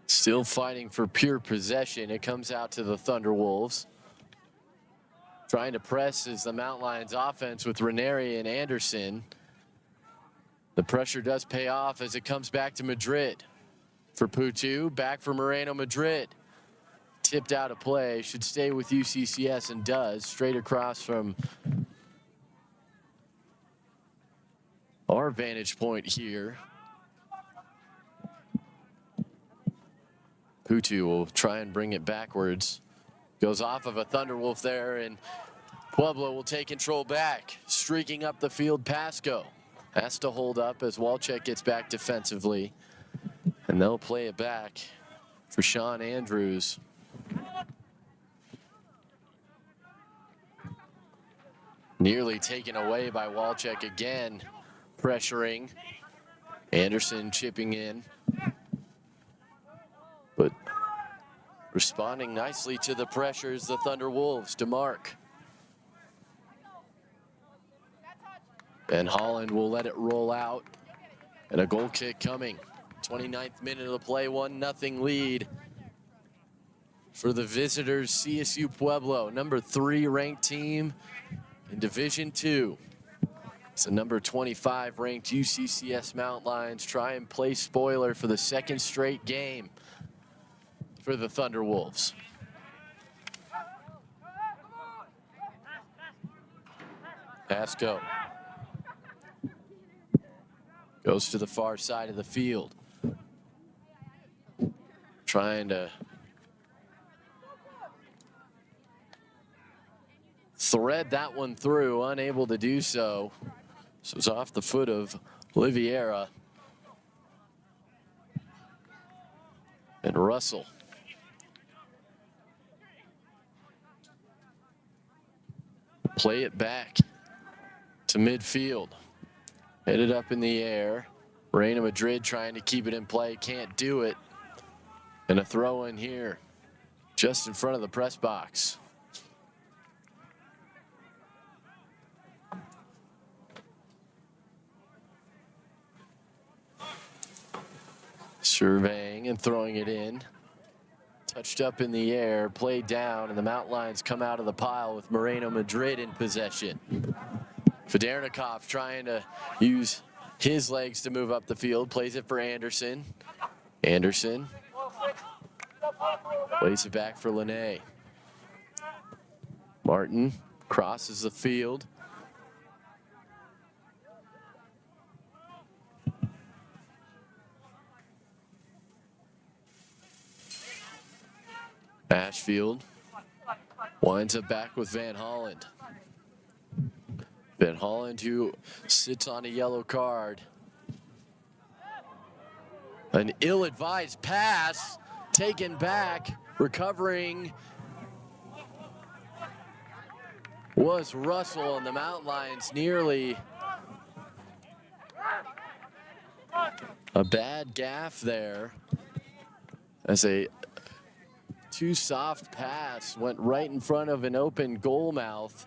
Still fighting for pure possession. It comes out to the Thunderwolves. Trying to press is the Mount Lions offense with Ranieri and Anderson. The pressure does pay off as it comes back to Madrid. For Putu, back for Moreno Madrid. Tipped out of play, should stay with UCCS and does. Straight across from our vantage point here. Putu will try and bring it backwards. Goes off of a Thunderwolf there, and Pueblo will take control back. Streaking up the field, Pasco has to hold up as Walchek gets back defensively. And they'll play it back for Sean Andrews. Nearly taken away by Walchek again, pressuring. Anderson chipping in. But responding nicely to the pressures, the Thunderwolves. DeMarc. And Holland will let it roll out. And a goal kick coming. 29th minute of the play, 1-0 lead for the visitors, CSU Pueblo, number 3 ranked team in Division II. It's the number 25 ranked UCCS Mount Lions try and play spoiler for the second straight game for the Thunderwolves. Pasco goes to the far side of the field. Trying to thread that one through, unable to do so. So it's off the foot of Oliveira. And Russell. Play it back to midfield. Headed up in the air. Reina Madrid trying to keep it in play, can't do it. And a throw in here, just in front of the press box. Surveying and throwing it in. Touched up in the air, played down, and the Mountain Lions come out of the pile with Moreno Madrid in possession. Federnikov trying to use his legs to move up the field, plays it for Anderson. Anderson plays it back for Linné. Martin crosses the field. Ashfield winds up back with Van Holland. Van Holland, who sits on a yellow card. An ill-advised pass taken back, recovering was Russell, and the Mountain Lions nearly a bad gaff there as a too soft pass went right in front of an open goal mouth.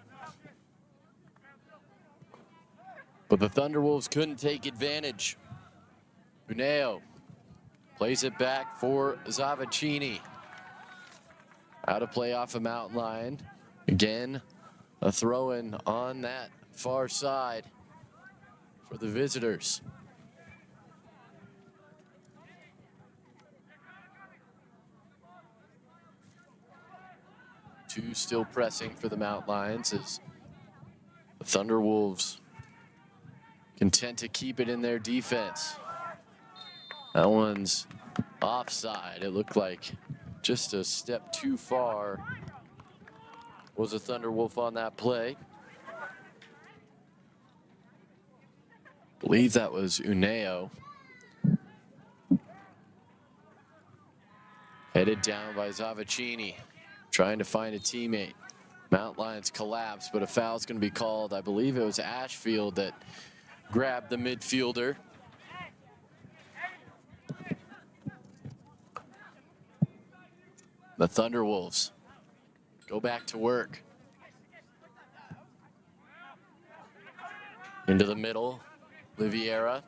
But the Thunderwolves couldn't take advantage. Uneo plays it back for Zavacini. Out of play off a Mountain Lion. Again, a throw-in on that far side for the visitors. Two still pressing for the Mountain Lions as the Thunderwolves content to keep it in their defense. That one's offside. It looked like just a step too far was a Thunderwolf on that play. Believe that was Uneo. Headed down by Zavacini, trying to find a teammate. Mountain Lions collapse, but a foul's going to be called. I believe it was Ashfield that grabbed the midfielder. The Thunderwolves go back to work. Into the middle, Liviera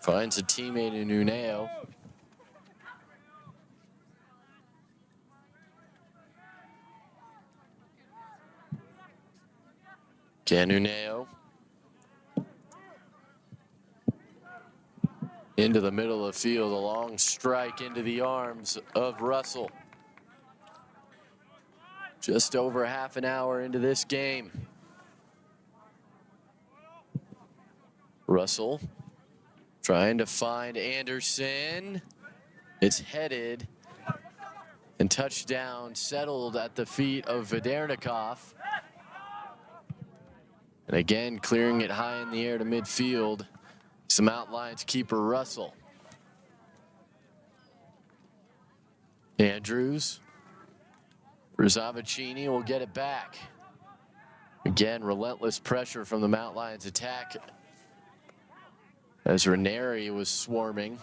finds a teammate in Uneo. Uneo into the middle of the field, a long strike into the arms of Russell. Just over half an hour into this game. Russell trying to find Anderson. It's headed and touchdown settled at the feet of Federnikov. And again, clearing it high in the air to midfield. Some Mountain Lions keeper Russell. Andrews for Zavacini will get it back. Again, relentless pressure from the Mountain Lions attack as Ranieri was swarming.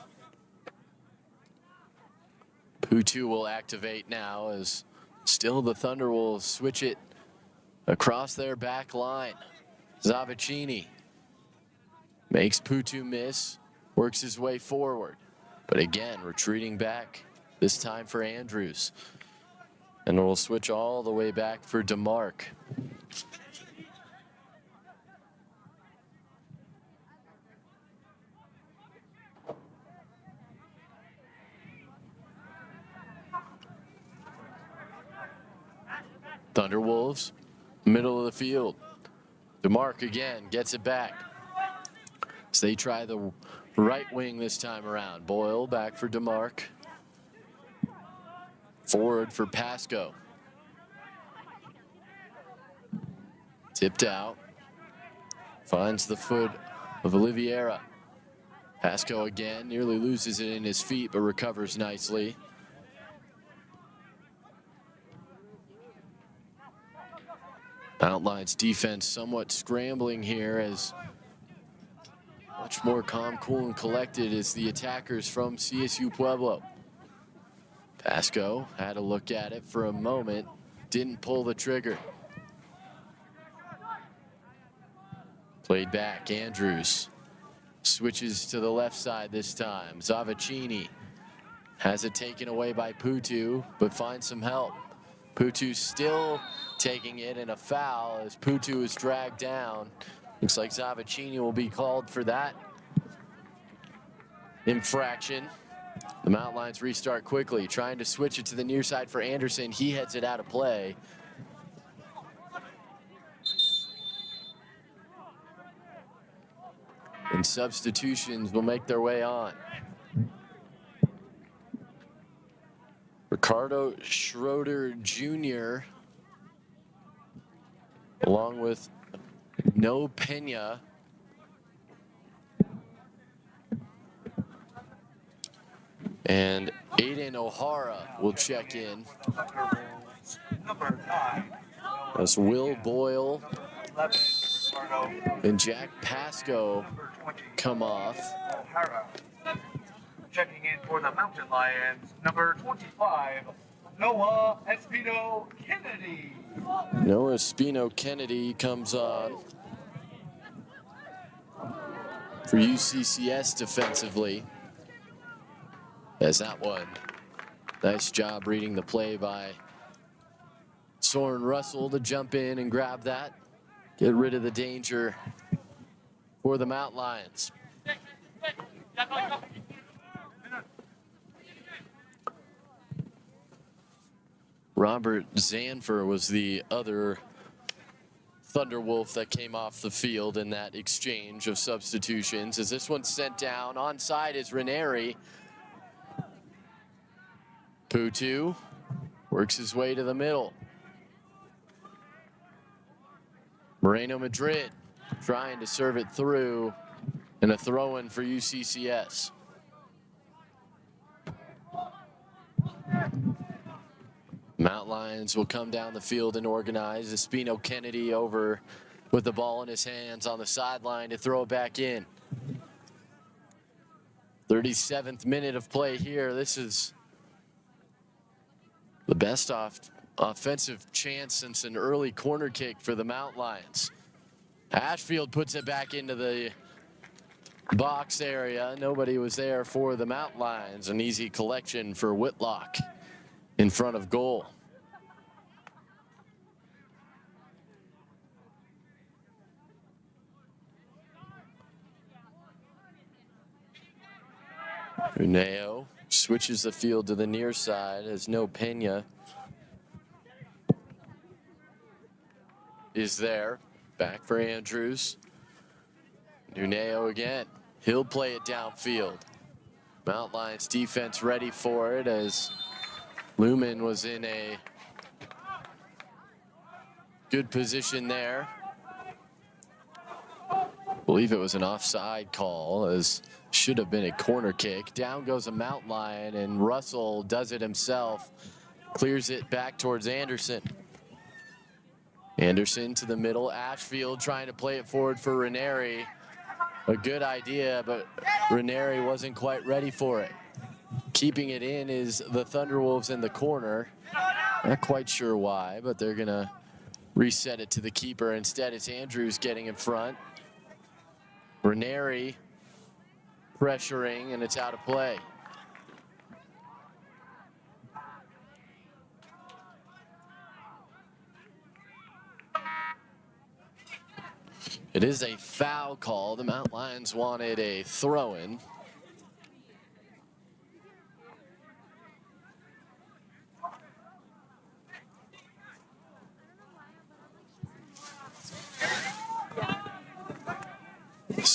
Putu will activate now as still the Thunder will switch it across their back line. Zavacini makes Putu miss, works his way forward, but again, retreating back, this time for Andrews. And we'll switch all the way back for DeMarc. Thunderwolves, middle of the field. DeMarc again gets it back. So they try the right wing this time around. Boyle back for DeMarc. Forward for Pasco. Tipped out. Finds the foot of Oliveira. Pasco again nearly loses it in his feet, but recovers nicely. Mountain Lions defense somewhat scrambling here as much more calm, cool, and collected as the attackers from CSU Pueblo. Pasco had a look at it for a moment, didn't pull the trigger. Played back, Andrews switches to the left side this time. Zavicini has it taken away by Putu, but finds some help. Putu still taking it, and a foul as Putu is dragged down. Looks like Zavicini will be called for that infraction. The Mountain Lions restart quickly, trying to switch it to the near side for Anderson. He heads it out of play. And substitutions will make their way on. Ricardo Schroeder Jr. along with No Pena. And Aiden O'Hara will check in. As Will Boyle and Jack Pasco come off. Checking in for the Mountain Lions, number 25, Noah Espino Kennedy. Noah Espino Kennedy comes on for UCCS defensively. As that one, nice job reading the play by Soren Russell to jump in and grab that. Get rid of the danger for the Mountain Lions. Robert Zanfer was the other Thunderwolf that came off the field in that exchange of substitutions. As this one's sent down, onside is Ranieri. Putu works his way to the middle. Moreno Madrid trying to serve it through, and a throw-in for UCCS. Mountain Lions will come down the field and organize. Espino Kennedy over with the ball in his hands on the sideline to throw it back in. 37th minute of play here. This is the best offensive chance since an early corner kick for the Mountain Lions. Ashfield puts it back into the box area. Nobody was there for the Mountain Lions. An easy collection for Whitlock in front of goal. Uneo switches the field to the near side as No Pena is there. Back for Andrews. Uneo again. He'll play it downfield. Mountain Lions defense ready for it as Lumen was in a good position there. I believe it was an offside call, as should have been a corner kick. Down goes a Mountain Lion, and Russell does it himself. Clears it back towards Anderson. Anderson to the middle. Ashfield trying to play it forward for Ranieri. A good idea, but Ranieri wasn't quite ready for it. Keeping it in is the Thunderwolves in the corner. Not quite sure why, but they're gonna reset it to the keeper. Instead, it's Andrews getting in front. Ranieri pressuring, and it's out of play. It is a foul call. The Mountain Lions wanted a throw-in.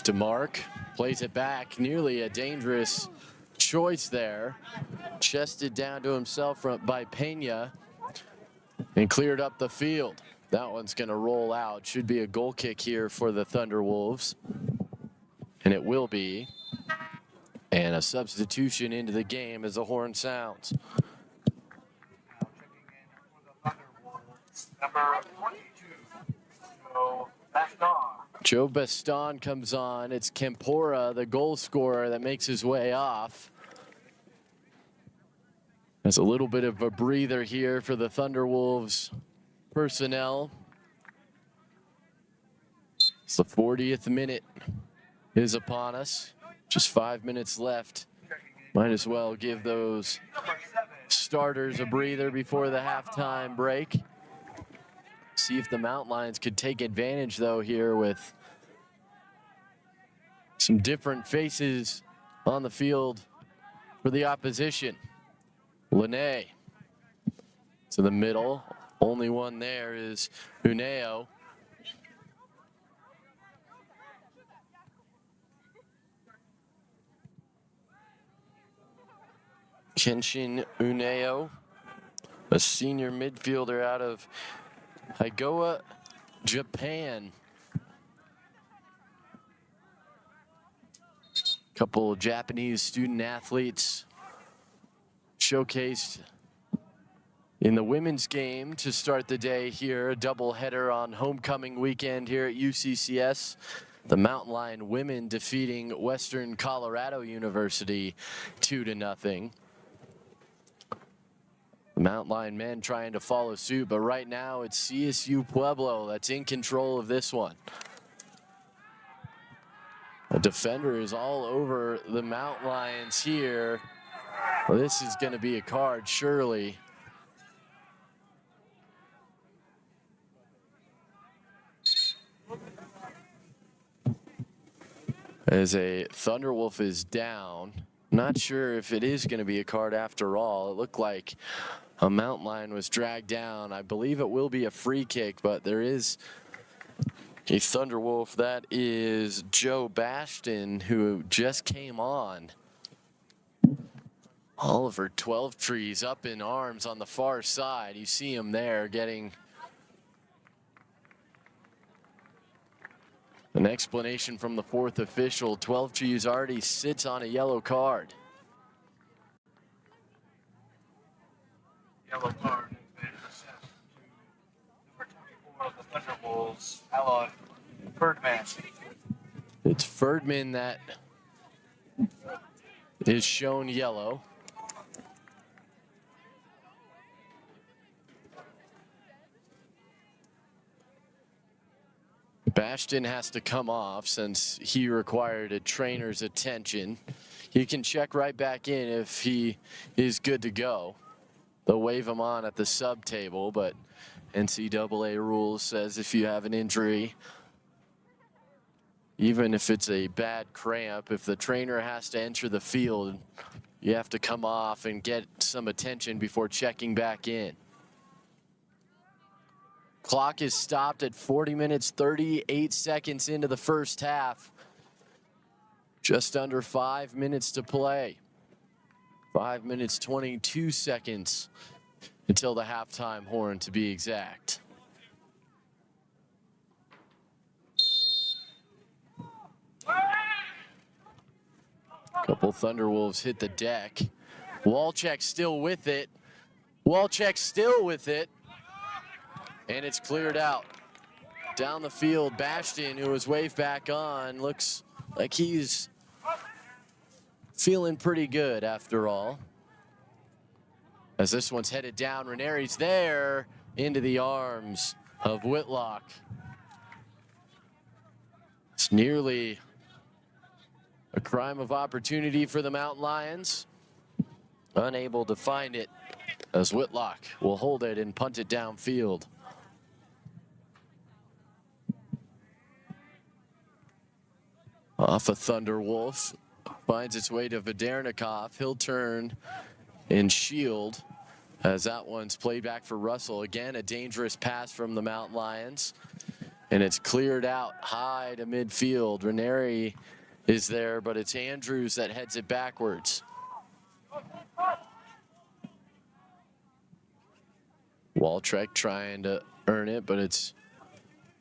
DeMark plays it back. Nearly a dangerous choice there. Chested down to himself by Pena and cleared up the field. That one's going to roll out. Should be a goal kick here for the Thunderwolves. And it will be. And a substitution into the game as the horn sounds. Number 22, Joe Baston. Joe Baston comes on. It's Kempora, the goal scorer, that makes his way off. There's a little bit of a breather here for the Thunderwolves personnel. It's the 40th minute is upon us. Just 5 minutes left. Might as well give those starters a breather before the halftime break. See if the Mountain Lions could take advantage, though, here with some different faces on the field for the opposition. Lene to the middle. Only one there is Uneo. Kenshin Uneo, a senior midfielder out of Higawa, Japan. Couple of Japanese student athletes showcased in the women's game to start the day here. A doubleheader on homecoming weekend here at UCCS. The Mountain Lion women defeating Western Colorado University 2-0. The Mountain Lion men trying to follow suit, but right now it's CSU Pueblo that's in control of this one. A defender is all over the Mountain Lions here. Well, this is going to be a card, surely. As a Thunderwolf is down. Not sure if it is going to be a card after all. It looked like a Mountain Lion was dragged down. I believe it will be a free kick, but there is a Thunderwolf. That is Joe Bastion, who just came on. Oliver 12 Trees up in arms on the far side. You see him there getting an explanation from the fourth official. 12 Trees already sits on a yellow card. Yellow card has been assessed to number 24 of the Thunderwolves, Alon Ferdman. It's Ferdman that is shown yellow. Bastion has to come off since he required a trainer's attention. He can check right back in if he is good to go. They'll wave him on at the sub table, but NCAA rules says if you have an injury, even if it's a bad cramp, if the trainer has to enter the field, you have to come off and get some attention before checking back in. Clock is stopped at 40 minutes, 38 seconds into the first half. Just under 5 minutes to play. 5 minutes, 22 seconds until the halftime horn, to be exact. Couple Thunderwolves hit the deck. Walczak still with it. Walczak still with it. And it's cleared out. Down the field, Bastion, who was waved back on, looks like he's feeling pretty good after all. As this one's headed down, Ranieri's there into the arms of Whitlock. It's nearly a crime of opportunity for the Mountain Lions. Unable to find it as Whitlock will hold it and punt it downfield. Off a Thunderwolf, finds its way to Vedernikov. He'll turn and shield as that one's played back for Russell. Again, a dangerous pass from the Mountain Lions. And it's cleared out high to midfield. Ranieri is there, but it's Andrews that heads it backwards. Walczak trying to earn it, but it's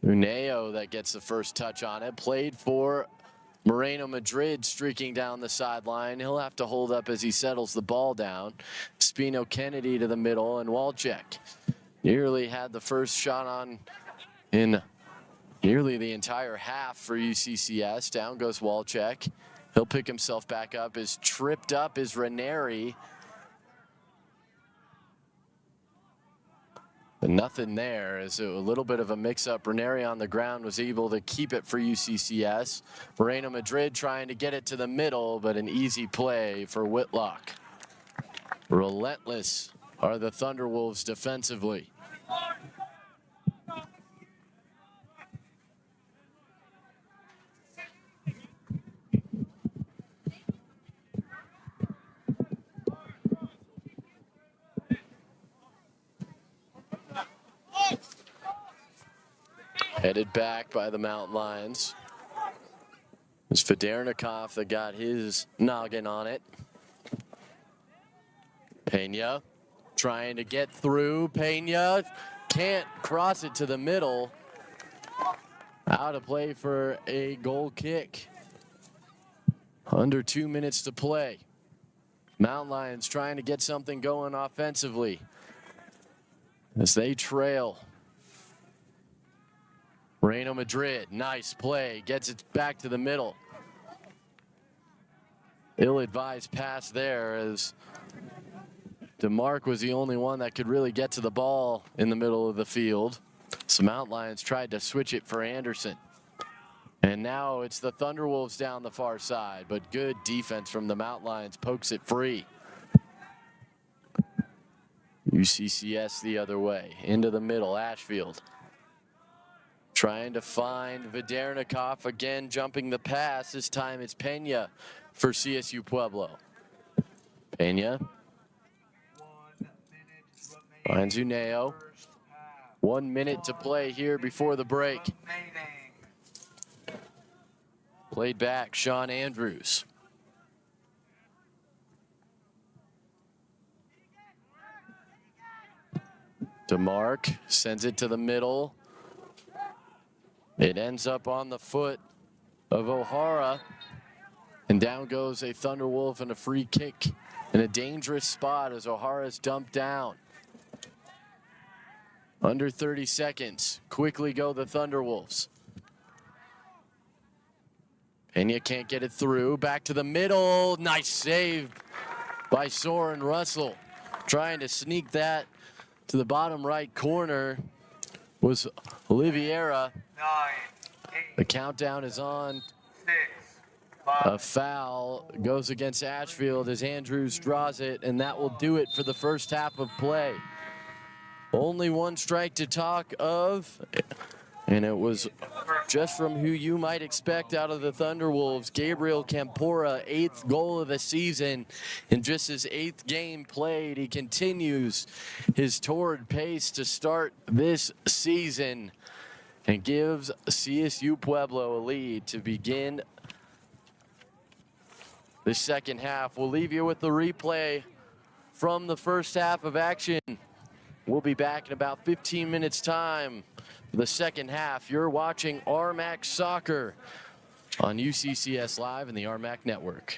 Uneo that gets the first touch on it. Played for Moreno Madrid, streaking down the sideline. He'll have to hold up as he settles the ball down. Spino Kennedy to the middle, and Walczak nearly had the first shot on in nearly the entire half for UCCS. Down goes Walczak. He'll pick himself back up. Is tripped up is Ranieri. Nothing there, as a little bit of a mix-up. Ranieri on the ground was able to keep it for UCCS. Moreno Madrid trying to get it to the middle, but an easy play for Whitlock. Relentless are the Thunderwolves defensively. Headed back by the Mountain Lions. It's Federnikov that got his noggin on it. Pena trying to get through. Pena can't cross it to the middle. Out of play for a goal kick. Under 2 minutes to play. Mountain Lions trying to get something going offensively as they trail. Moreno Madrid, nice play, gets it back to the middle. Ill-advised pass there as DeMarc was the only one that could really get to the ball in the middle of the field. So Mountain Lions tried to switch it for Anderson. And now it's the Thunderwolves down the far side, but good defense from the Mountain Lions pokes it free. UCCS the other way, into the middle, Ashfield. Trying to find Federnikov again, jumping the pass. This time it's Pena for CSU Pueblo. Pena finds Uneo. 1 minute to play here before the break. Played back, Sean Andrews. DeMarc sends it to the middle. It ends up on the foot of O'Hara. And down goes a Thunderwolf and a free kick in a dangerous spot as O'Hara's dumped down. Under 30 seconds. Quickly go the Thunderwolves. Pena can't get it through. Back to the middle. Nice save by Soren Russell. Trying to sneak that to the bottom right corner was Oliveira. The countdown is on. A foul goes against Ashfield as Andrews draws it, and that will do it for the first half of play. Only one strike to talk of, and it was just from who you might expect out of the Thunderwolves. Gabriel Campora, 8th goal of the season. In just his 8th game played, he continues his torrid pace to start this season and gives CSU Pueblo a lead to begin the second half. We'll leave you with the replay from the first half of action. We'll be back in about 15 minutes time for the second half. You're watching RMAC Soccer on UCCS Live and the RMAC Network.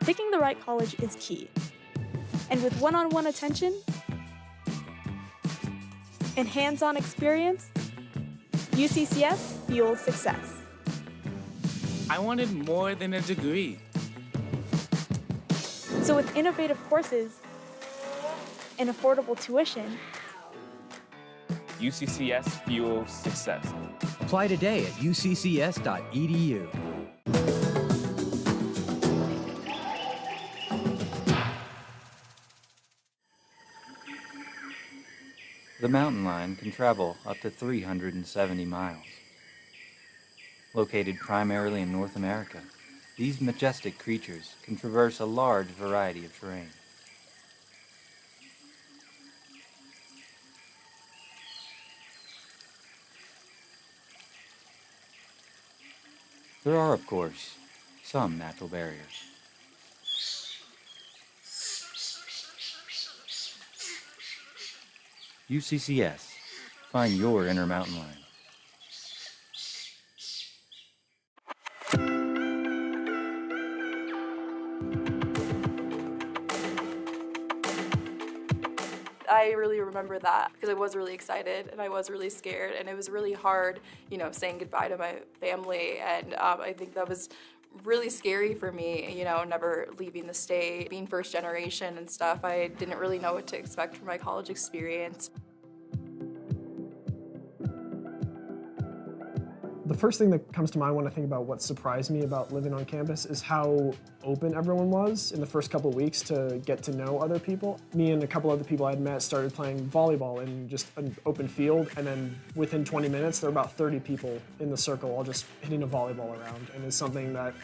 Picking the right college is key. And with one-on-one attention and hands-on experience, UCCS fuels success. I wanted more than a degree. So with innovative courses and affordable tuition, UCCS fuels success. Apply today at uccs.edu. The mountain lion can travel up to 370 miles. Located primarily in North America, these majestic creatures can traverse a large variety of terrain. There are, of course, some natural barriers. UCCS. Find your inner mountain lion. I really remember that because I was really excited and I was really scared, and it was really hard, saying goodbye to my family, and I think that was really scary for me, never leaving the state, being first generation and stuff. I didn't really know what to expect from my college experience. The first thing that comes to mind when I think about what surprised me about living on campus is how open everyone was in the first couple of weeks to get to know other people. Me and a couple other people I had met started playing volleyball in just an open field, and then within 20 minutes there were about 30 people in the circle all just hitting a volleyball around, and it's something that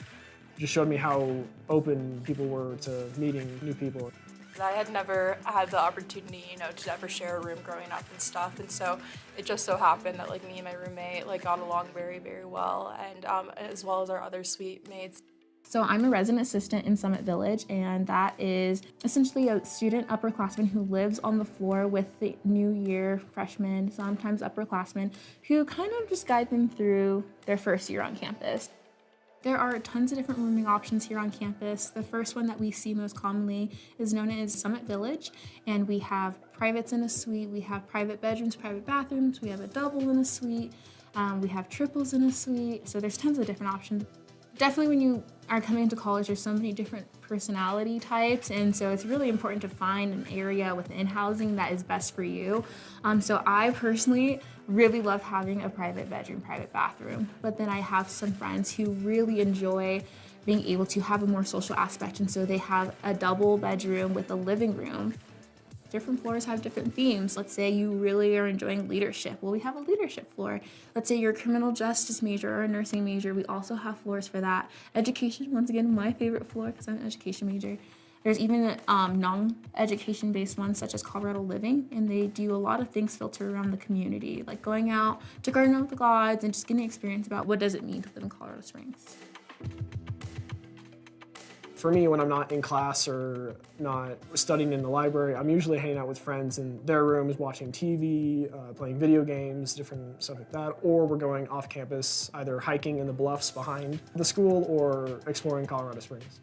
just showed me how open people were to meeting new people. I had never had the opportunity, to ever share a room growing up and stuff, and so it just so happened that me and my roommate got along very, very well, and as well as our other suite mates. So I'm a resident assistant in Summit Village, and that is essentially a student upperclassman who lives on the floor with the new year freshmen, sometimes upperclassmen, who kind of just guide them through their first year on campus. There are tons of different rooming options here on campus. The first one that we see most commonly is known as Summit Village, and we have privates in a suite, we have private bedrooms, private bathrooms, we have a double in a suite, we have triples in a suite, so there's tons of different options. Definitely when you are coming into college, there's so many different personality types, and so it's really important to find an area within housing that is best for you. So I personally really love having a private bedroom, private bathroom, but then I have some friends who really enjoy being able to have a more social aspect, and so they have a double bedroom with a living room. Different floors have different themes. Let's say you really are enjoying leadership. Well, we have a leadership floor. Let's say you're a criminal justice major or a nursing major. We also have floors for that. Education, once again, my favorite floor because I'm an education major. There's even non-education based ones such as Colorado Living, and they do a lot of things filtered around the community, like going out to garden with the gods and just getting experience about what does it mean to live in Colorado Springs. For me, when I'm not in class or not studying in the library, I'm usually hanging out with friends in their rooms, watching TV, playing video games, different stuff like that, or we're going off campus, either hiking in the bluffs behind the school or exploring Colorado Springs.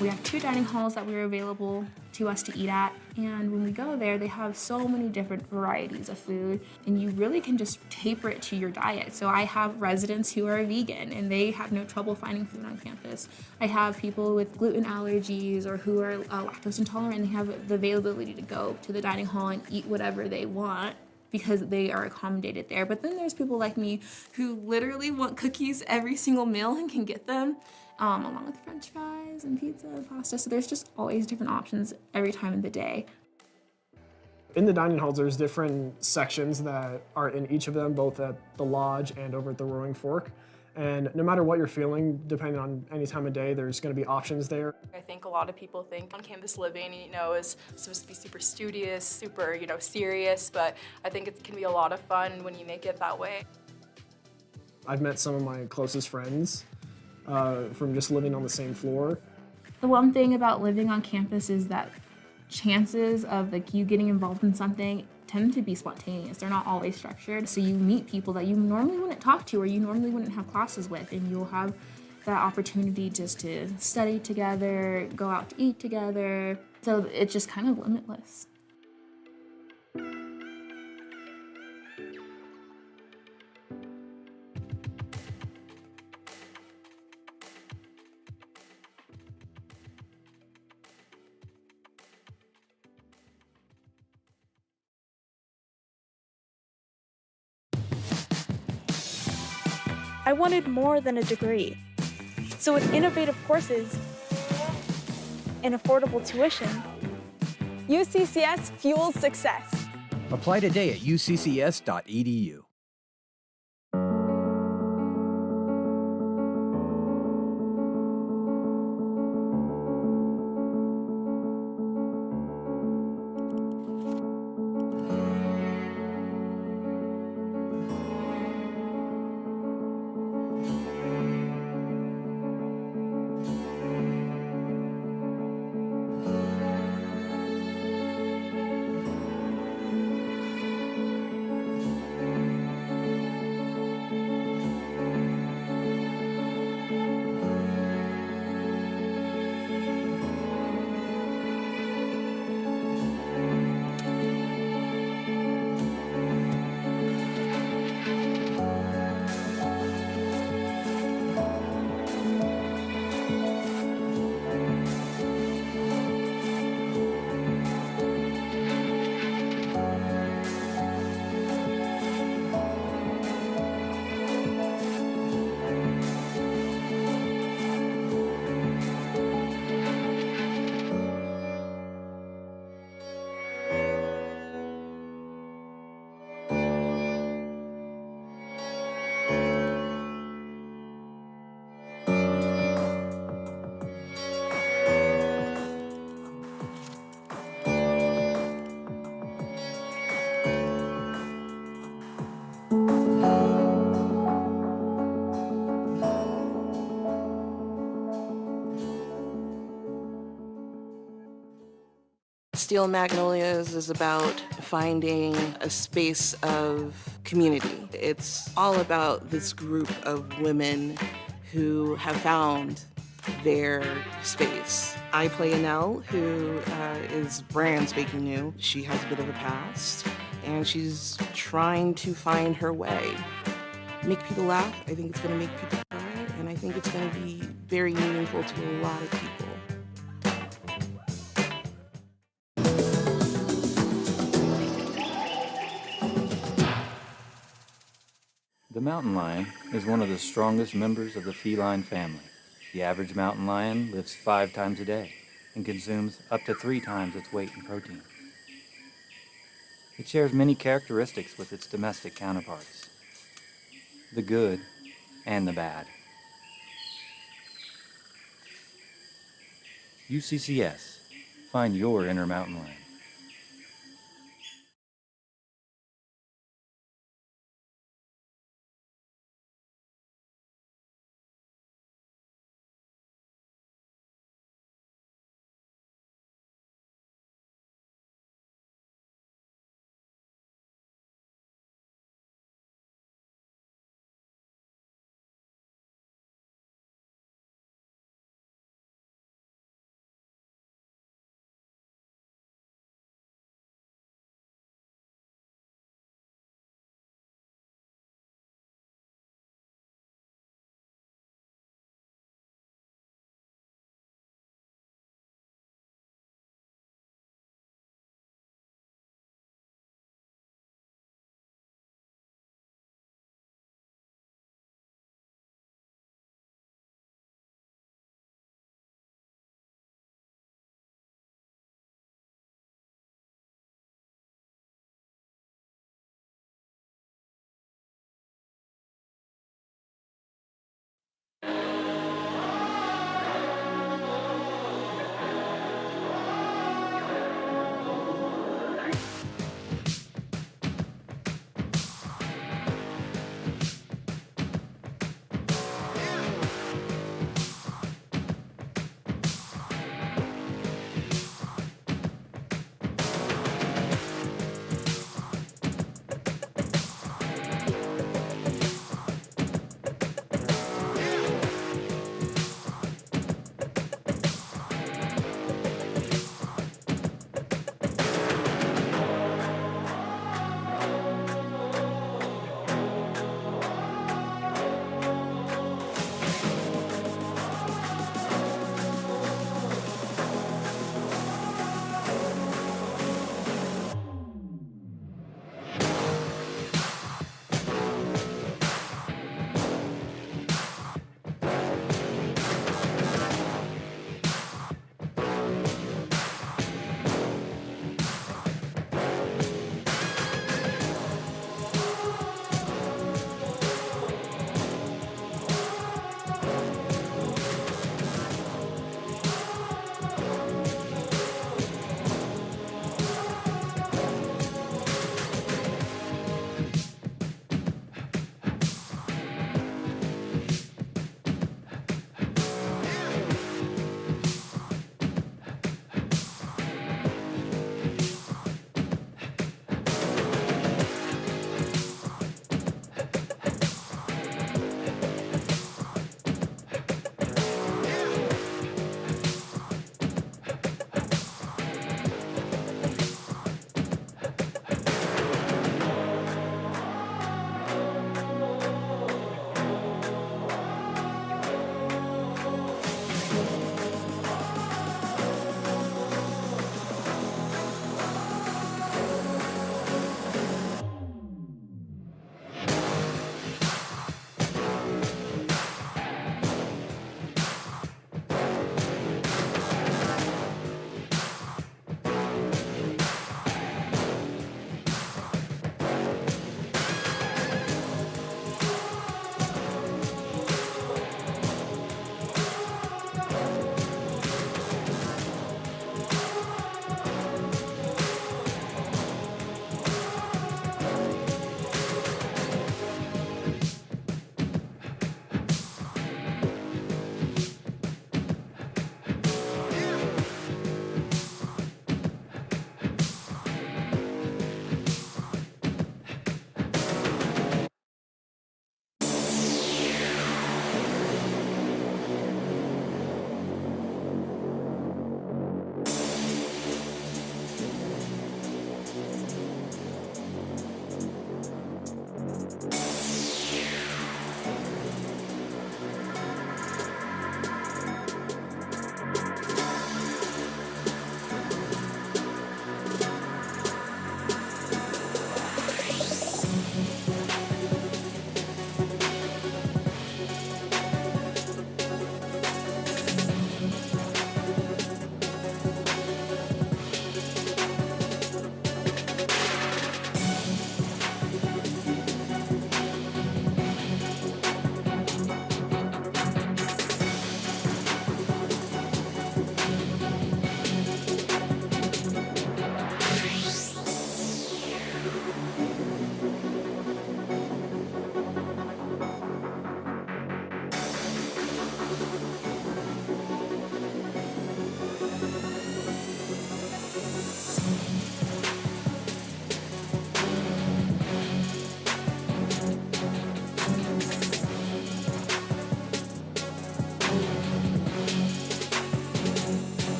We have 2 dining halls that we're available to us to eat at, and when we go there, they have so many different varieties of food, and you really can just taper it to your diet. So I have residents who are vegan, and they have no trouble finding food on campus. I have people with gluten allergies or who are lactose intolerant, and they have the availability to go to the dining hall and eat whatever they want because they are accommodated there. But then there's people like me who literally want cookies every single meal and can get them, along with french fries and pizza and pasta. So there's just always different options every time of the day. In the dining halls, there's different sections that are in each of them, both at the lodge and over at the Roaring Fork. And no matter what you're feeling, depending on any time of day, there's going to be options there. I think a lot of people think on-campus living, is supposed to be super studious, super, serious, but I think it can be a lot of fun when you make it that way. I've met some of my closest friends from just living on the same floor. The one thing about living on campus is that chances of you getting involved in something tend to be spontaneous. They're not always structured. So you meet people that you normally wouldn't talk to or you normally wouldn't have classes with, and you'll have that opportunity just to study together, go out to eat together. So it's just kind of limitless. I wanted more than a degree. So with innovative courses and affordable tuition, UCCS fuels success. Apply today at uccs.edu. Steel Magnolias is about finding a space of community. It's all about this group of women who have found their space. I play Annelle, who is brand spanking new. She has a bit of a past, and she's trying to find her way. Make people laugh. I think it's going to make people cry, and I think it's going to be very meaningful to a lot of people. The mountain lion is one of the strongest members of the feline family. The average mountain lion lives 5 times a day and consumes up to 3 times its weight in protein. It shares many characteristics with its domestic counterparts, the good and the bad. UCCS, find your inner mountain lion.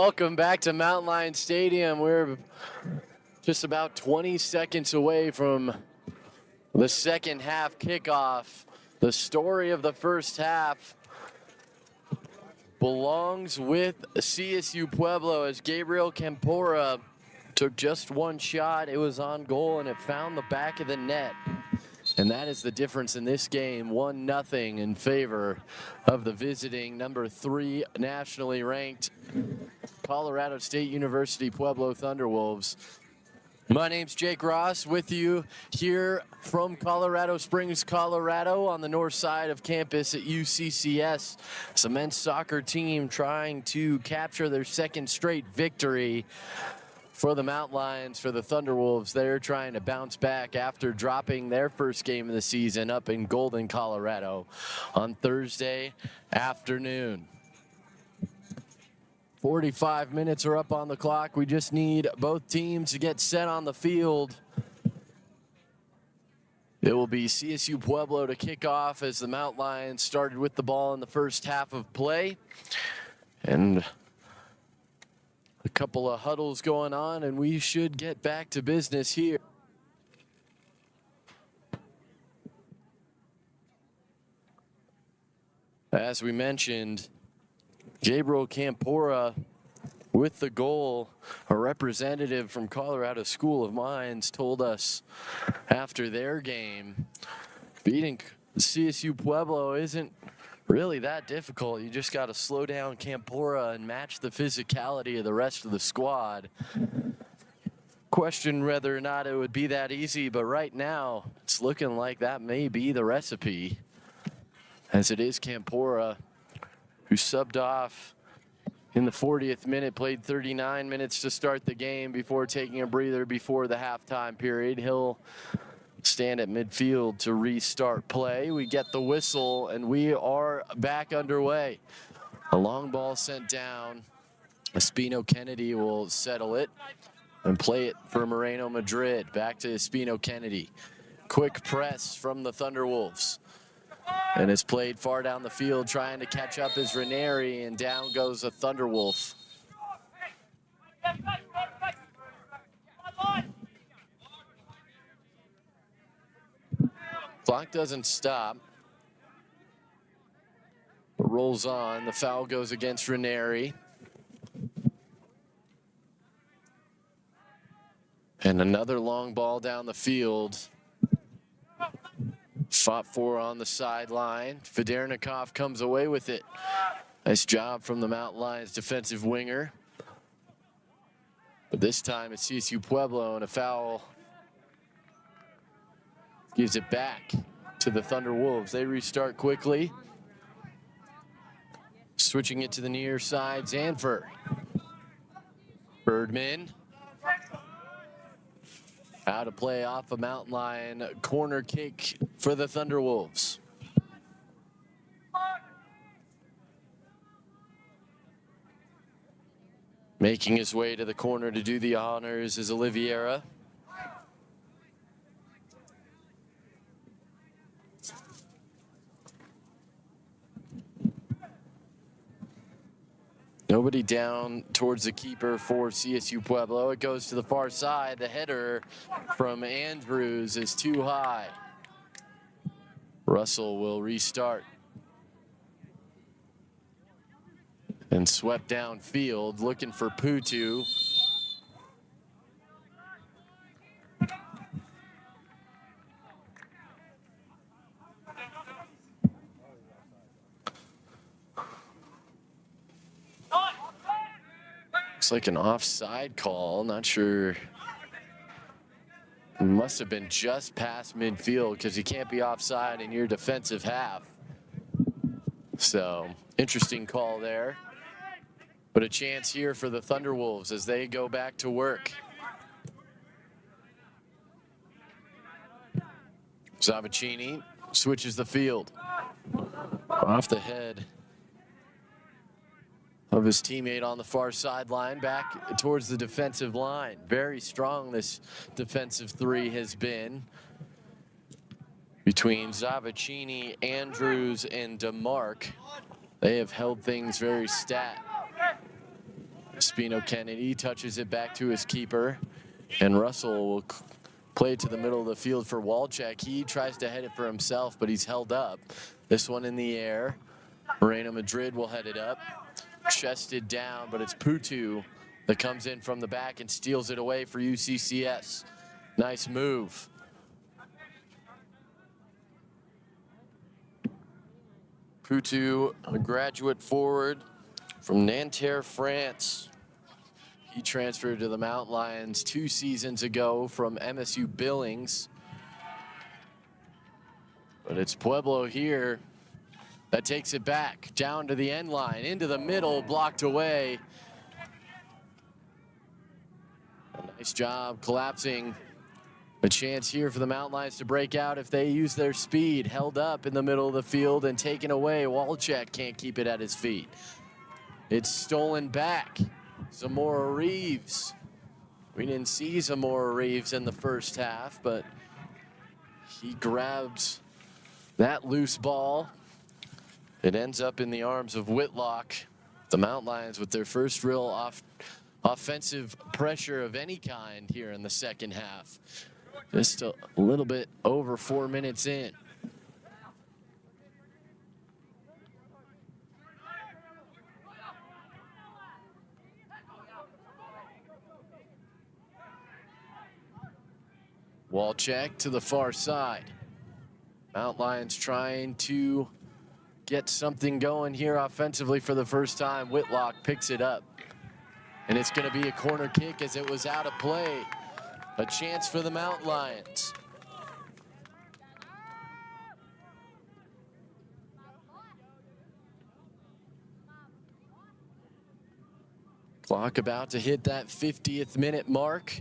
Welcome back to Mountain Lion Stadium. We're just about 20 seconds away from the second half kickoff. The story of the first half belongs with CSU Pueblo as Gabriel Campora took just one shot. It was on goal and it found the back of the net. And that is the difference in this game, 1-0 in favor of the visiting number 3 nationally ranked Colorado State University Pueblo Thunderwolves. My name's Jake Ross with you here from Colorado Springs, Colorado on the north side of campus at UCCS. It's a men's soccer team trying to capture their second straight victory for the Mountain Lions, for the Thunderwolves. They're trying to bounce back after dropping their first game of the season up in Golden, Colorado on Thursday afternoon. 45 minutes are up on the clock. We just need both teams to get set on the field. It will be CSU Pueblo to kick off as the Mountain Lions started with the ball in the first half of play. And a couple of huddles going on, and we should get back to business here. As we mentioned, Gabriel Campora with the goal. A representative from Colorado School of Mines told us after their game, beating CSU Pueblo isn't really that difficult. You just got to slow down Campora and match the physicality of the rest of the squad. Question whether or not it would be that easy, but right now it's looking like that may be the recipe, as it is Campora who subbed off in the 40th minute, played 39 minutes to start the game before taking a breather before the halftime period. He'll stand at midfield to restart play. We get the whistle and we are back underway. A long ball sent down. Espino Kennedy will settle it and play it for Moreno Madrid. Back to Espino Kennedy. Quick press from the Thunderwolves. And it's played far down the field, trying to catch up is Ranieri, and down goes a Thunderwolf. Clock doesn't stop. It rolls on. The foul goes against Ranieri. And another long ball down the field. Fought for on the sideline. Federnikov comes away with it. Nice job from the Mountain Lions defensive winger. But this time it's CSU Pueblo, and a foul gives it back to the Thunderwolves. They restart quickly. Switching it to the near side, Zanfer. Birdman. Out to play off a Mountain Lion corner kick for the Thunderwolves. Making his way to the corner to do the honors is Oliveira. Nobody down towards the keeper for CSU Pueblo. It goes to the far side. The header from Andrews is too high. Russell will restart. And swept downfield, looking for Putu. Looks like an offside call, not sure. It must have been just past midfield because you can't be offside in your defensive half. So, interesting call there. But a chance here for the Thunderwolves as they go back to work. Zavicini switches the field. Off the head of his teammate on the far sideline, back towards the defensive line. Very strong this defensive three has been between Zavicini, Andrews, and DeMarc. They have held things very stat. Espino Kennedy touches it back to his keeper, and Russell will play it to the middle of the field for Walczak. He tries to head it for himself, but he's held up. This one in the air. Moreno Madrid will head it up. Chested down, but it's Putu that comes in from the back and steals it away for UCCS. Nice move. Putu, a graduate forward from Nanterre, France. He transferred to the Mountain Lions 2 seasons ago from MSU Billings. But it's Pueblo here that takes it back down to the end line, into the middle, blocked away. A nice job collapsing. A chance here for the Mountain Lions to break out if they use their speed. Held up in the middle of the field and taken away. Walczak can't keep it at his feet. It's stolen back. Zamora Reeves. We didn't see Zamora Reeves in the first half, but he grabs that loose ball. It ends up in the arms of Whitlock. The Mountain Lions with their first real offensive pressure of any kind here in the second half. Just a little bit over 4 minutes in. Walczak to the far side. Mountain Lions trying to get something going here offensively for the first time. Whitlock picks it up. And it's going to be a corner kick as it was out of play. A chance for the Mountain Lions. Clock about to hit that 50th minute mark.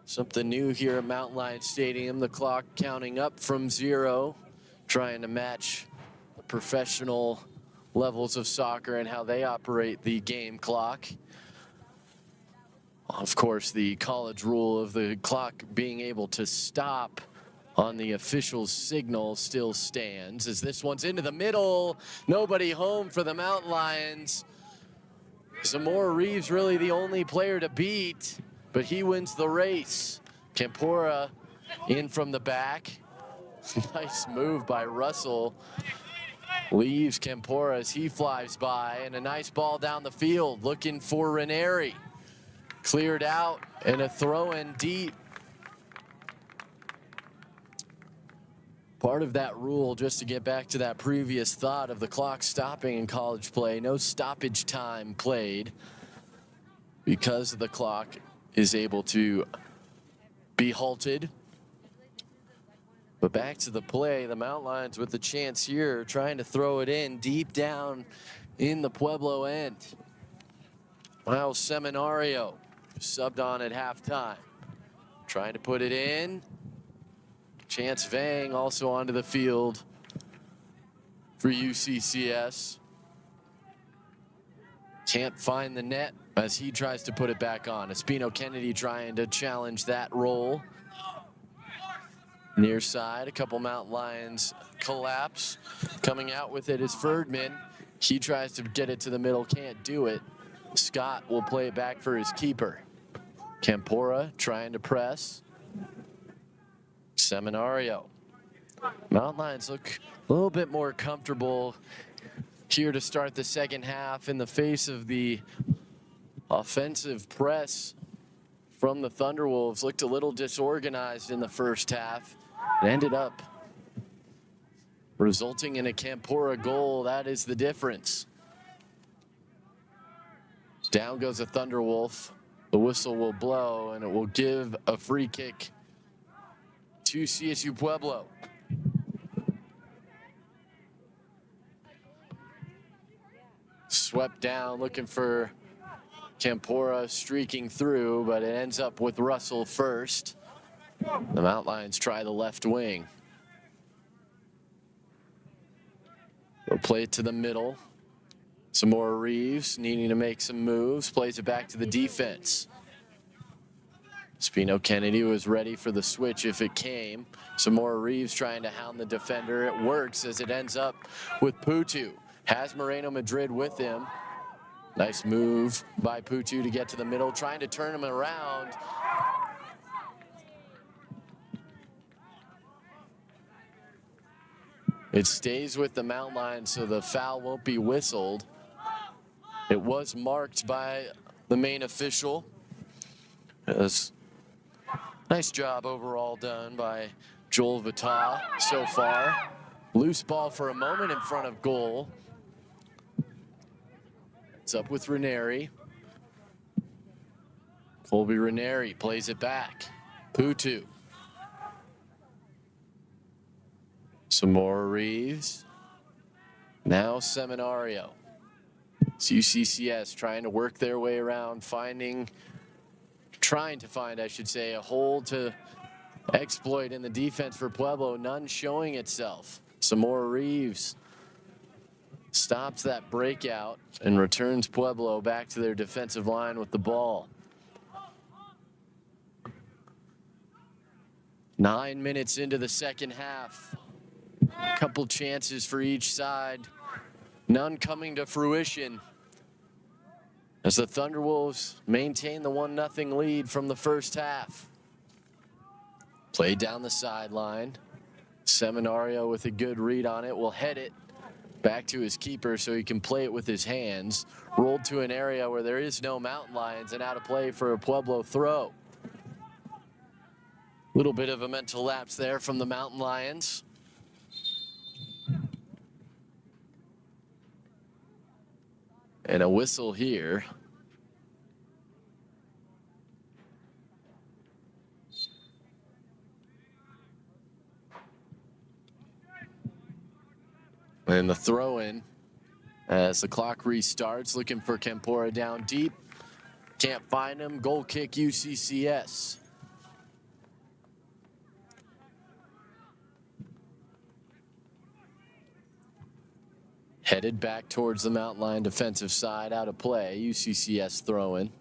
Something new here at Mountain Lions Stadium. The clock counting up from 0, trying to match the professional levels of soccer and how they operate the game clock. Of course, the college rule of the clock being able to stop on the official signal still stands, as this one's into the middle. Nobody home for the Mountain Lions. Zamora Reeves really the only player to beat, but he wins the race. Campora in from the back. Nice move by Russell. Leaves Campora as he flies by, and a nice ball down the field looking for Ranieri. Cleared out and a throw in deep. Part of that rule, just to get back to that previous thought of the clock stopping in college play, no stoppage time played because the clock is able to be halted. But back to the play, the Mountain Lions with the chance here, trying to throw it in deep down in the Pueblo end. Miles Seminario subbed on at halftime, trying to put it in. Chance Vang also onto the field for UCCS. Can't find the net as he tries to put it back on. Espino Kennedy trying to challenge that roll. Near side, a couple Mountain Lions collapse. Coming out with it is Ferdman. He tries to get it to the middle, can't do it. Scott will play it back for his keeper. Campora trying to press. Seminario. Mountain Lions look a little bit more comfortable here to start the second half in the face of the offensive press from the Thunderwolves. Looked a little disorganized in the first half. It ended up resulting in a Campora goal. That is the difference. Down goes a Thunderwolf. The whistle will blow, and it will give a free kick to CSU Pueblo. Swept down, looking for Campora streaking through, but it ends up with Russell first. The Mountain Lions try the left wing. They'll play it to the middle. Some more Reeves needing to make some moves. Plays it back to the defense. Espino Kennedy was ready for the switch if it came. Some more Reeves trying to hound the defender. It works as it ends up with Putu. Has Moreno Madrid with him. Nice move by Putu to get to the middle, trying to turn him around. It stays with the Mountain Lions, so the foul won't be whistled. It was marked by the main official. Nice job overall done by Joel Vita so far. Loose ball for a moment in front of goal. It's up with Ranieri. Colby Ranieri plays it back. Putu. Some more Reeves. Now Seminario. It's UCCS trying to work their way around, trying to find, I should say, a hole to exploit in the defense for Pueblo. None showing itself. Some more Reeves stops that breakout and returns Pueblo back to their defensive line with the ball. 9 minutes into the second half. Couple chances for each side. None coming to fruition as the Thunderwolves maintain the 1-0 lead from the first half. Played down the sideline. Seminario with a good read on it will head it back to his keeper so he can play it with his hands. Rolled to an area where there is no Mountain Lions and out of play for a Pueblo throw. Little bit of a mental lapse there from the Mountain Lions. And a whistle here. And the throw in as the clock restarts, looking for Campora down deep. Can't find him. Goal kick UCCS. Headed back towards the Mountain Lion defensive side, out of play. UCCS throwing.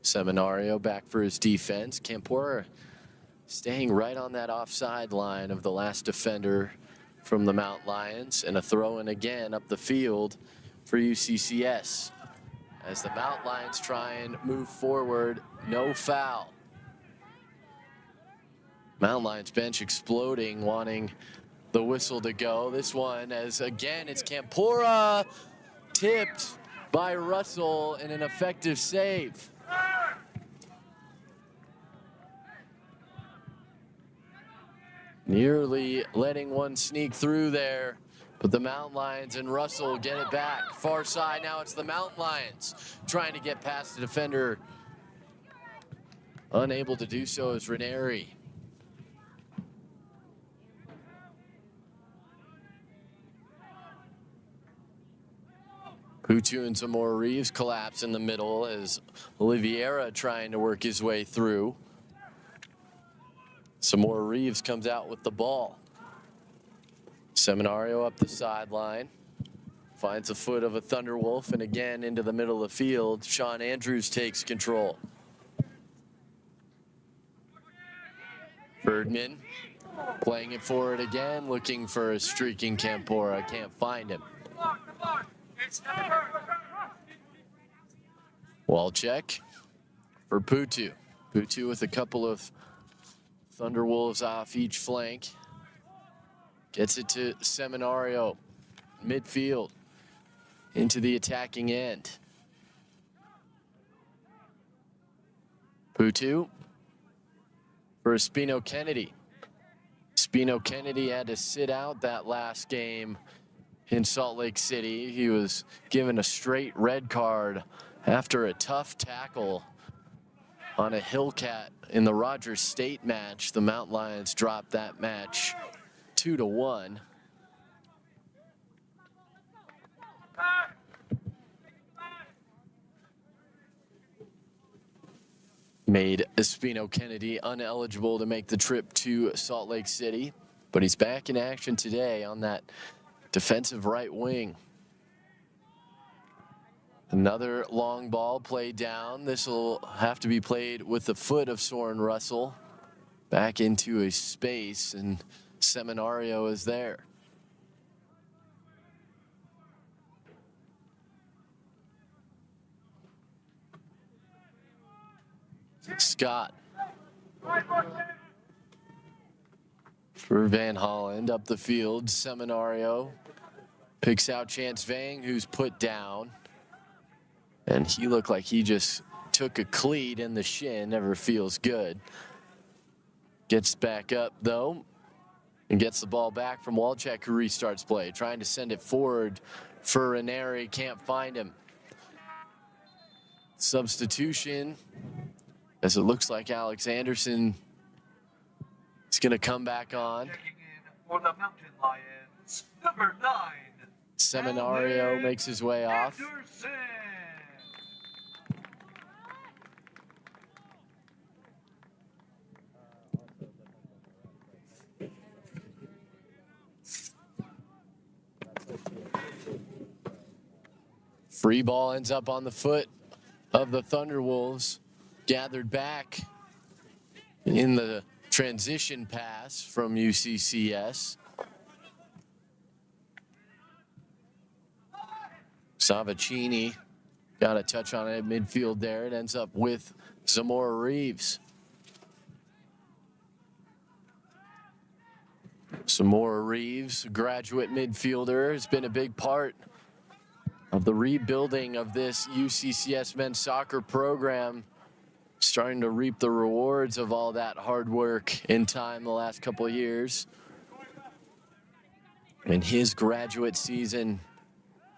Seminario back for his defense. Campora staying right on that offside line of the last defender from the Mountain Lions, and a throw in again up the field for UCCS. As the Mountain Lions try and move forward, no foul. Mountain Lions bench exploding, wanting the whistle to go. This one, as again, it's Campora, tipped by Russell, and an effective save. Nearly letting one sneak through there, but the Mountain Lions and Russell get it back. Far side, now it's the Mountain Lions trying to get past the defender. Unable to do so is Ranieri. Putu and some more Reeves collapse in the middle as Oliveira trying to work his way through. Some more Reeves comes out with the ball. Seminario up the sideline. Finds the foot of a Thunderwolf, and again into the middle of the field. Sean Andrews takes control. Birdman playing it forward again, looking for a streaking Campora. Can't find him. Wall check for Putu. Putu with a couple of Thunderwolves off each flank. Gets it to Seminario, midfield, into the attacking end. Putu for Espino Kennedy. Espino Kennedy had to sit out that last game in Salt Lake City. He was given a straight red card after a tough tackle on a Hillcat in the Rogers State match. The Mountain Lions dropped that match 2-1. Made Espino Kennedy ineligible to make the trip to Salt Lake City, but he's back in action today on that defensive right wing. Another long ball played down. This will have to be played with the foot of Soren Russell back into a space, and Seminario is there. Scott. For Van Holland up the field, Seminario picks out Chance Vang, who's put down. And he looked like he just took a cleat in the shin, never feels good. Gets back up, though, and gets the ball back from Walczak, who restarts play, trying to send it forward for Ranieri, can't find him. Substitution, as it looks like Alex Anderson is going to come back on. For the Mountain Lions, number 9. Seminario makes his way off. Anderson. Free ball ends up on the foot of the Thunderwolves. Gathered back in the transition pass from UCCS. Savicini got a touch on it at midfield there. It ends up with Zamora Reeves. Zamora Reeves, graduate midfielder, has been a big part of the rebuilding of this UCCS men's soccer program, starting to reap the rewards of all that hard work in time the last couple of years. In his graduate season,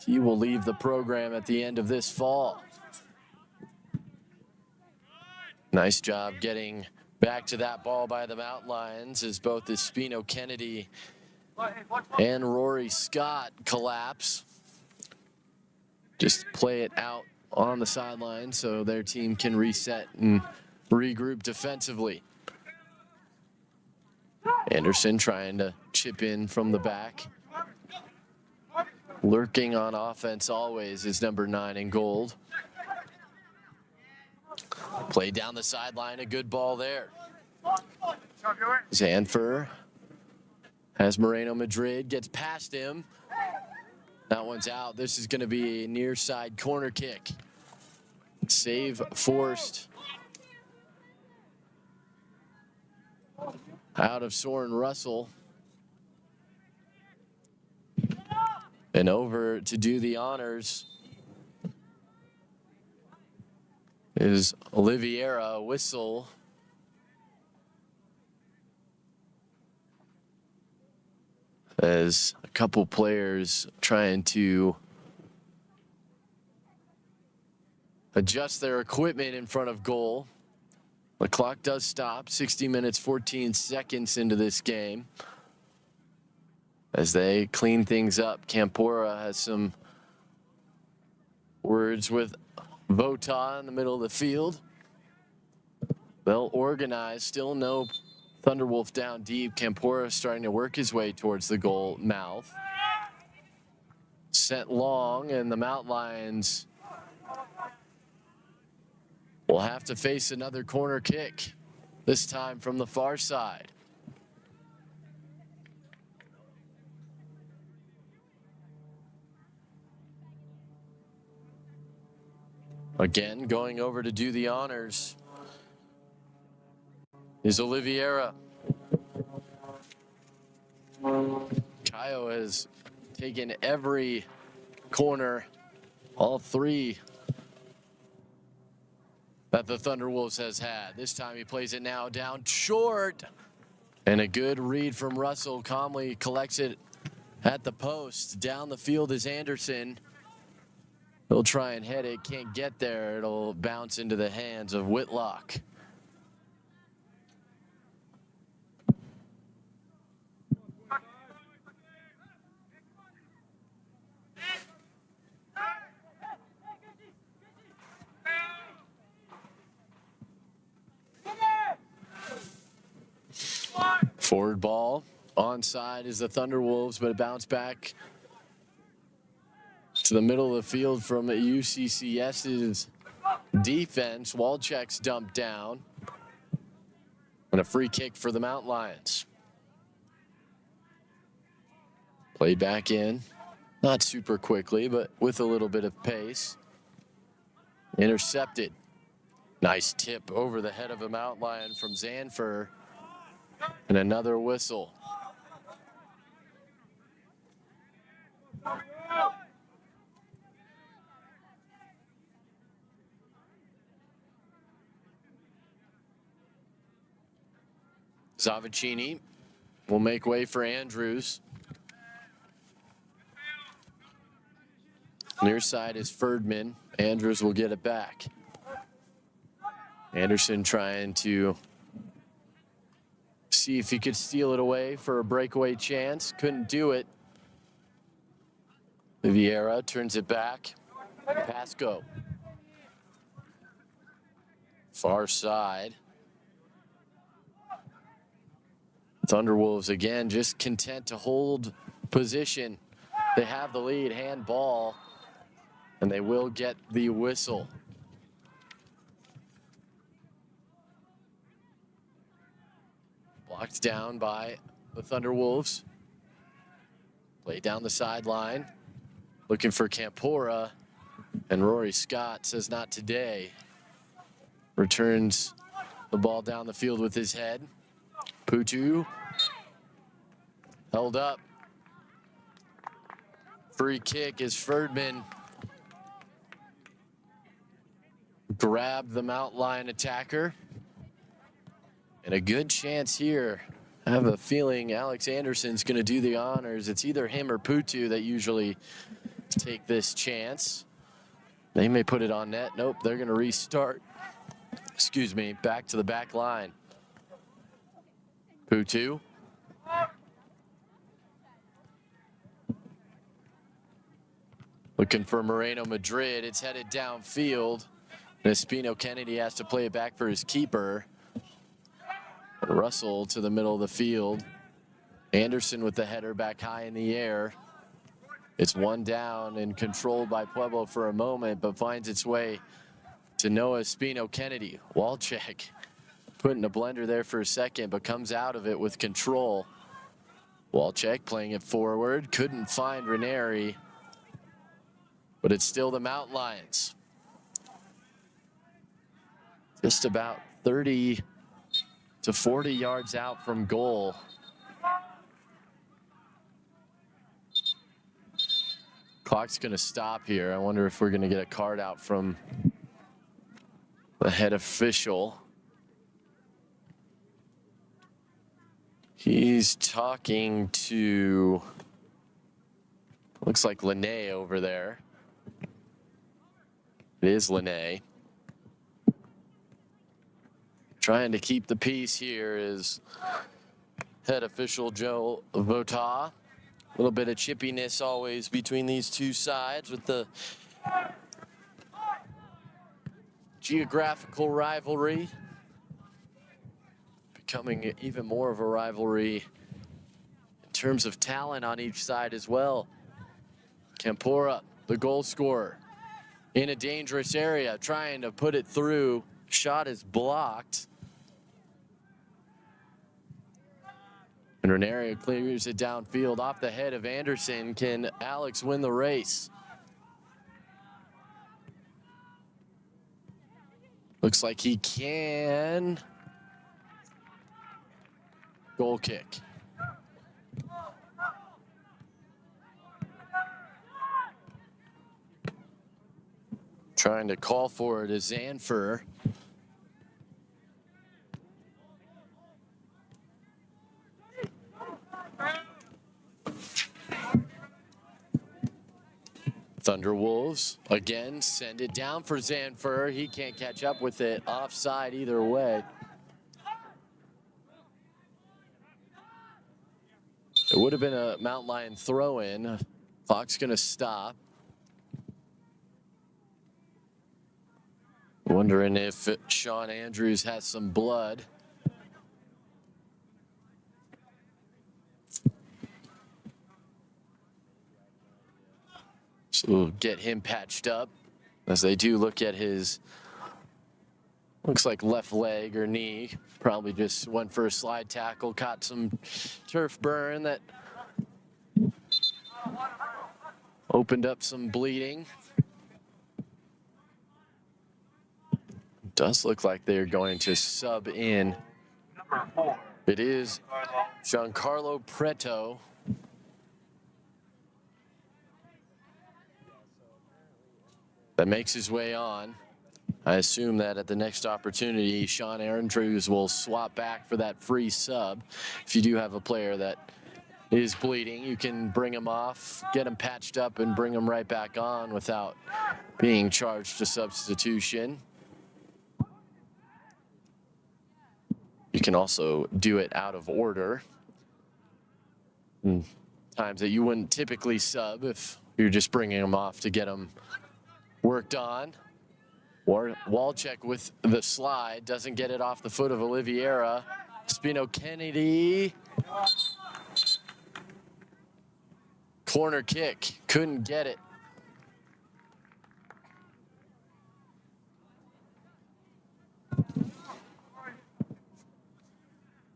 he will leave the program at the end of this fall. Nice job getting back to that ball by the Mountain Lions as both Espino Kennedy and Rory Scott collapse. Just play it out on the sideline so their team can reset and regroup defensively. Anderson trying to chip in from the back. Lurking on offense always is number 9 in gold. Play down the sideline, a good ball there. Zanfer has Moreno Madrid, gets past him. That one's out. This is going to be a near side corner kick. Save forced out of Soren Russell. And over to do the honors is Oliveira. Whistle. As a couple players trying to adjust their equipment in front of goal. The clock does stop, 60 minutes, 14 seconds into this game. As they clean things up, Campora has some words with Vota in the middle of the field. They'll organize, still no Thunderwolf down deep. Campora starting to work his way towards the goal mouth. Sent long, and the Mountain Lions will have to face another corner kick, this time from the far side. Again, going over to do the honors is Oliveira. Caio has taken every corner, all 3 that the Thunderwolves has had. This time he plays it now down short. And a good read from Russell. Calmly collects it at the post. Down the field is Anderson. He'll try and head it, can't get there. It'll bounce into the hands of Whitlock. Forward ball, onside is the Thunderwolves, but it bounced back to the middle of the field from UCCS's defense. Walczak's dumped down. And a free kick for the Mountain Lions. Played back in, not super quickly, but with a little bit of pace. Intercepted Nice tip over the head of a mountain lion from Zanfer. And another whistle. Zavicini will make way for Andrews. Near side is Ferdman. Andrews will get it back. Anderson trying to see if he could steal it away for a breakaway chance. Couldn't do it. Vieira turns it back. Pass go. Far side. Thunderwolves again just content to hold position. They have the lead, handball, and they will get the whistle. Blocked down by the Thunderwolves. Play down the sideline. Looking for Campora, and Rory Scott says not today. Returns the ball down the field with his head. Putu held up. Free kick is Ferdman. Grabbed the Mount Lion attacker. And a good chance here. I have a feeling Alex Anderson's going to do the honors. It's either him or Putu that usually take this chance. They may put it on net. Nope, they're going to restart. Excuse me, back to the back line. Putu. Looking for Moreno Madrid. It's headed downfield. And Espino Kennedy has to play it back for his keeper. And Russell to the middle of the field. Anderson with the header back high in the air. It's one down and controlled by Pueblo for a moment, but finds its way to Noah Espino Kennedy. Walczak put in a blender there for a second, but comes out of it with control. Walczak playing it forward. Couldn't find Ranieri, but it's still the Mountain Lions. Just about 30 to 40 yards out from goal. Clock's going to stop here. I wonder if we're going to get a card out from the head official. He's talking to, looks like Linné over there. It is Linné. Trying to keep the peace here is head official Joe Vota. A little bit of chippiness always between these two sides with the geographical rivalry becoming even more of a rivalry in terms of talent on each side as well. Campora, the goal scorer, in a dangerous area, trying to put it through. Shot is blocked. And Ranieri clears it downfield off the head of Anderson. Can Alex win the race? Looks like he can. Goal kick. Trying to call for it is Zanfer. Thunderwolves again send it down for Zanfer. He can't catch up with it. Offside either way. It would have been a Mount Lion throw-in. Clock's going to stop. Wondering if Sean Andrews has some blood. So we'll get him patched up as they do look at his, looks like left leg or knee. Probably just went for a slide tackle, caught some turf burn that opened up some bleeding. Does look like they're going to sub in. It is Giancarlo Preto. That makes his way on. I assume that at the next opportunity, Sean Andrews will swap back for that free sub. If you do have a player that is bleeding, you can bring him off, get him patched up, and bring him right back on without being charged a substitution. You can also do it out of order. Times that you wouldn't typically sub if you're just bringing him off to get him worked on. Walcheck with the slide, doesn't get it off the foot of Oliveira. Spino Kennedy. Corner kick, couldn't get it.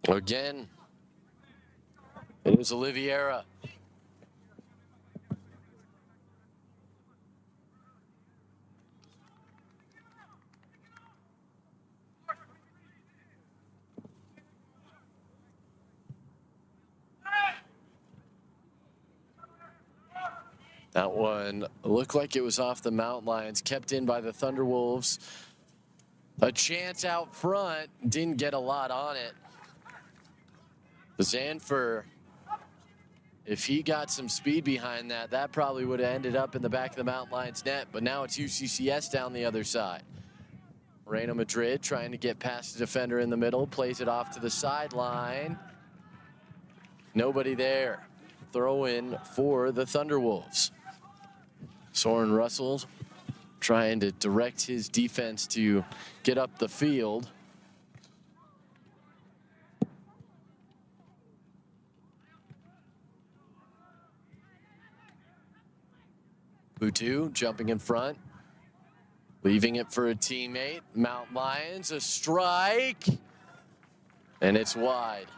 Again, it was Oliveira. That one looked like it was off the Mountain Lions, kept in by the Thunderwolves. A chance out front, didn't get a lot on it. Zanfer, if he got some speed behind that, that probably would have ended up in the back of the Mountain Lions net, but now it's UCCS down the other side. Real Madrid trying to get past the defender in the middle, plays it off to the sideline. Nobody there. Throw in for the Thunderwolves. Soren Russell trying to direct his defense to get up the field. Butu jumping in front, leaving it for a teammate. Mountain Lions, a strike, and it's wide.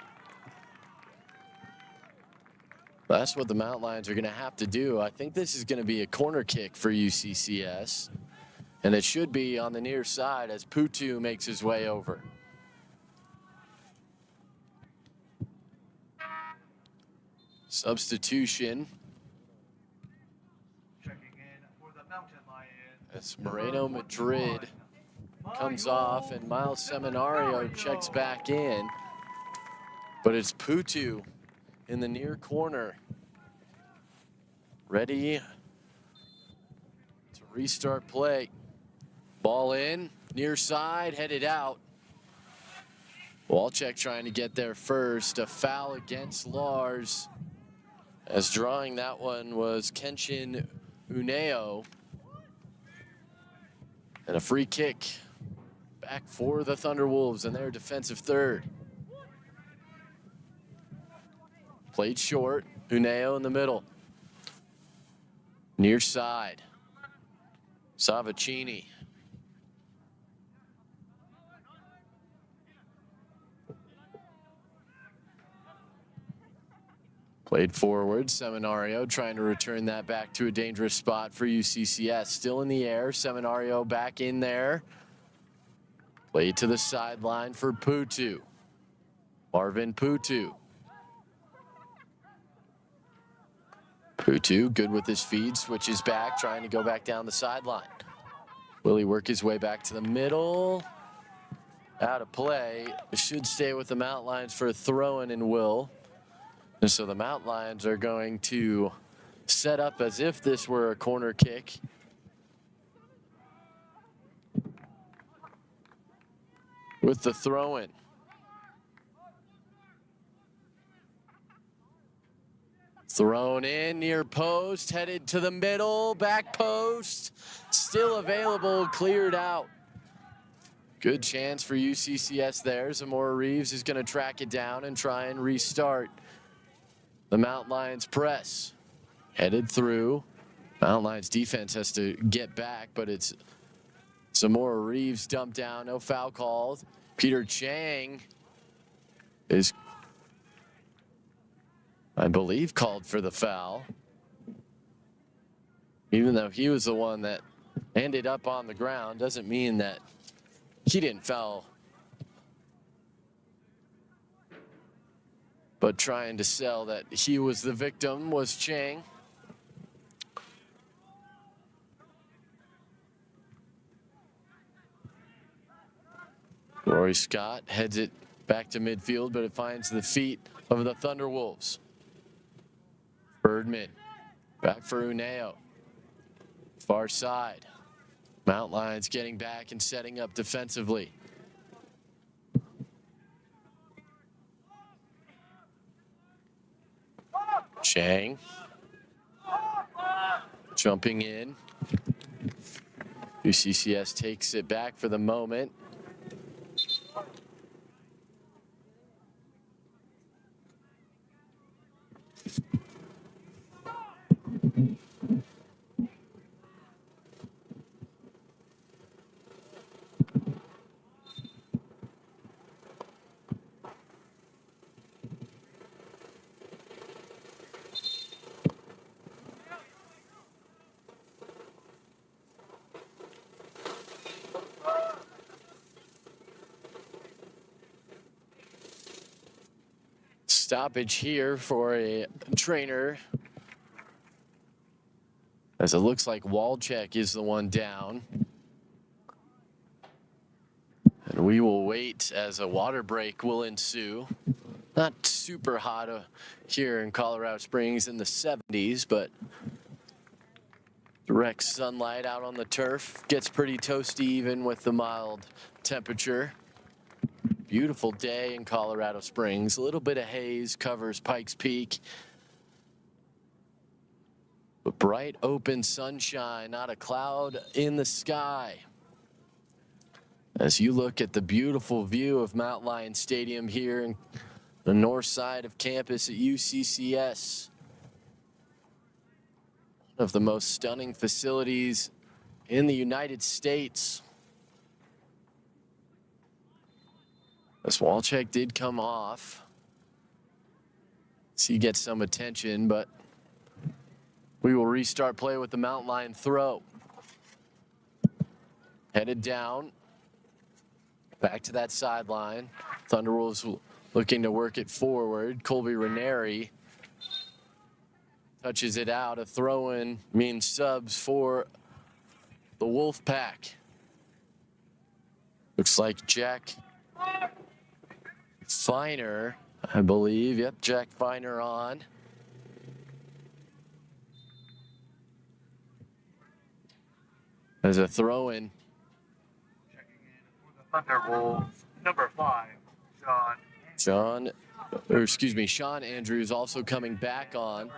That's what the Mountain Lions are going to have to do. I think this is going to be a corner kick for UCCS, and it should be on the near side as Putu makes his way over. Substitution. As Moreno Madrid comes off and Miles Seminario checks back in, but it's Putu in the near corner, ready to restart play. Ball in, near side, headed out. Walcheck trying to get there first. A foul against Lars, as drawing that one was Kenshin Uneo. And a free kick back for the Thunderwolves in their defensive third. Played short, Uneo in the middle. Near side, Savacini. Played forward, Seminario trying to return that back to a dangerous spot for UCCS. Still in the air, Seminario back in there. Played to the sideline for Putu. Marvin Putu. Putu, good with his feed, switches back, trying to go back down the sideline. Will he work his way back to the middle? Out of play. Should stay with the Mountain Lions for a throw-in and will. And so the Mountain Lions are going to set up as if this were a corner kick. With the throw-in. Thrown in near post, headed to the middle, back post, still available, cleared out. Good chance for UCCS there. Zamora Reeves is going to track it down and try and restart the Mountain Lions press. Headed through. Mountain Lions defense has to get back, but it's Zamora Reeves dumped down, no foul called. Peter Chang is, I believe, called for the foul, even though he was the one that ended up on the ground. Doesn't mean that He didn't foul, but trying to sell that he was the victim was Chang. Rory Scott heads it back to midfield, but it finds the feet of the Thunderwolves. Birdman back for Uneo. Far side. Mount Lions getting back and setting up defensively. Chang jumping in. UCCS takes it back for the moment. Stoppage here for a trainer, as it looks like Walczak is the one down. And we will wait as a water break will ensue. Not super hot here in Colorado Springs in the 70s, but direct sunlight out on the turf gets pretty toasty even with the mild temperature. Beautiful day in Colorado Springs. A little bit of haze covers Pikes Peak. But bright open sunshine, not a cloud in the sky. As you look at the beautiful view of Mount Lion Stadium here in the north side of campus at UCCS. One of the most stunning facilities in the United States. As Walczak did come off. So he gets some attention, but we will restart play with the Mount Lion throw. Headed down. Back to that sideline. Thunderwolves looking to work it forward. Colby Ranieri touches it out. A throw-in means subs for the Wolfpack. Looks like Jack Finer, I believe. Yep, Jack Finer on. As a throw-in. Thunderwolves, number 5, Sean Andrews also coming back on.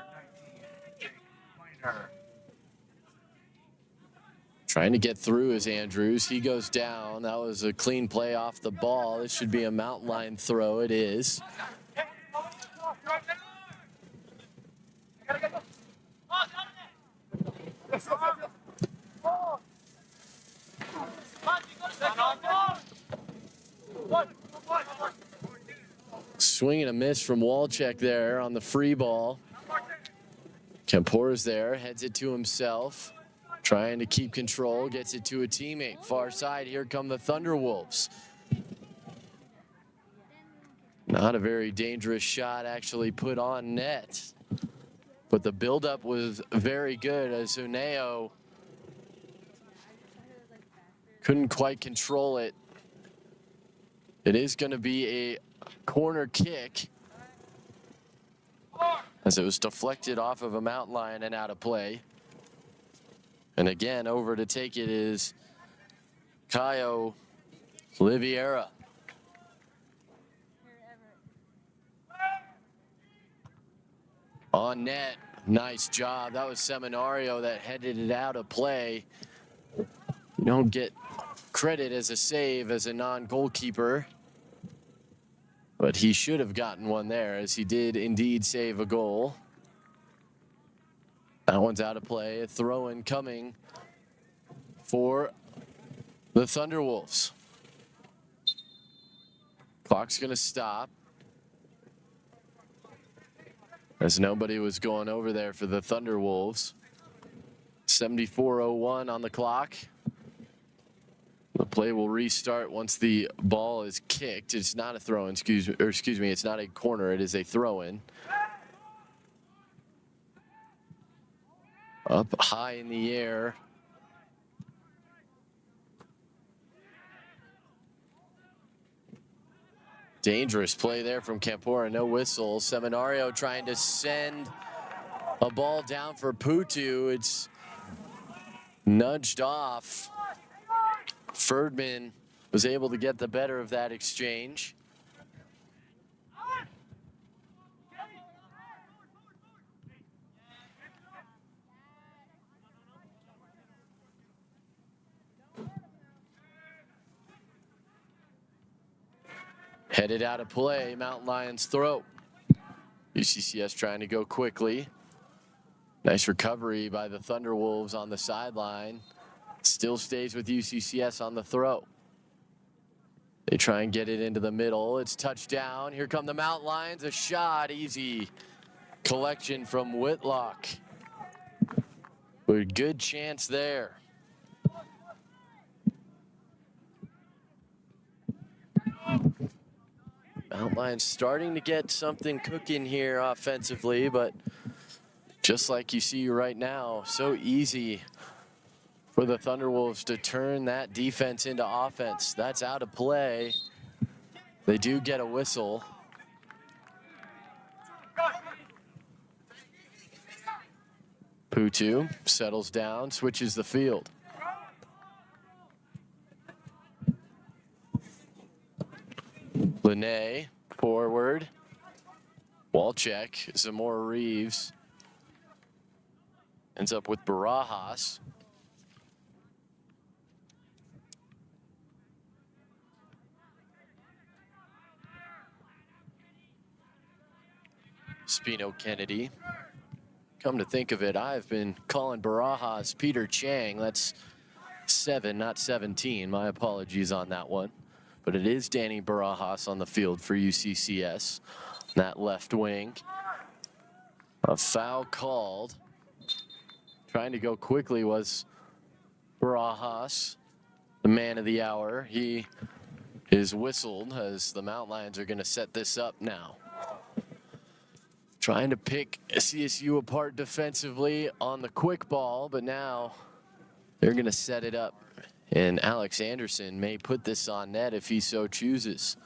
Trying to get through is Andrews. He goes down. That was a clean play off the ball. It should be a Mount Lion throw. It is. Swing and a miss from Walczak there on the free ball. Kempora's there, heads it to himself. Trying to keep control, gets it to a teammate. Far side, here come the Thunderwolves. Not a very dangerous shot actually put on net. But the buildup was very good as Uneo couldn't quite control it. It is going to be a corner kick as it was deflected off of a Mount Lion and out of play. And again, over to take it is Caio Oliveira. On net, nice job. That was Seminario that headed it out of play. You don't get credit as a save as a non-goalkeeper, but he should have gotten one there as he did indeed save a goal. That one's out of play. A throw-in coming for the Thunderwolves. Clock's going to stop as nobody was going over there for the Thunderwolves. 74:01 on the clock. The Play will restart once the ball is kicked. It's not a throw-in, excuse me, it's not a corner, it is a throw-in. Up high in the air. Dangerous play there from Campora, no whistle. Seminario trying to send a ball down for Putu. It's nudged off. Ferdman was able to get the better of that exchange. Headed out of play, Mountain Lions throw. UCCS trying to go quickly. Nice recovery by the Thunderwolves on the sideline. Still stays with UCCS on the throw. They try and get it into the middle. It's touchdown. Here come the Mountain Lions. A shot, easy collection from Whitlock. But good chance there. Mountain Lions starting to get something cooking here offensively, but just like you see right now, so easy for the Thunderwolves to turn that defense into offense. That's out of play. They do get a whistle. Putu settles down, switches the field. Lene forward. Wall check. Zamora Reeves ends up with Barajas. Spino Kennedy. Come to think of it, I've been calling Barajas Peter Chang. That's 7, not 17. My apologies on that one. But it is Danny Barajas on the field for UCCS. That left wing. A foul called. Trying to go quickly was Barajas, the man of the hour. He is whistled as the Mountain Lions are going to set this up now. Trying to pick CSU apart defensively on the quick ball, but now they're going to set it up. And Alex Anderson may put this on net if he so chooses.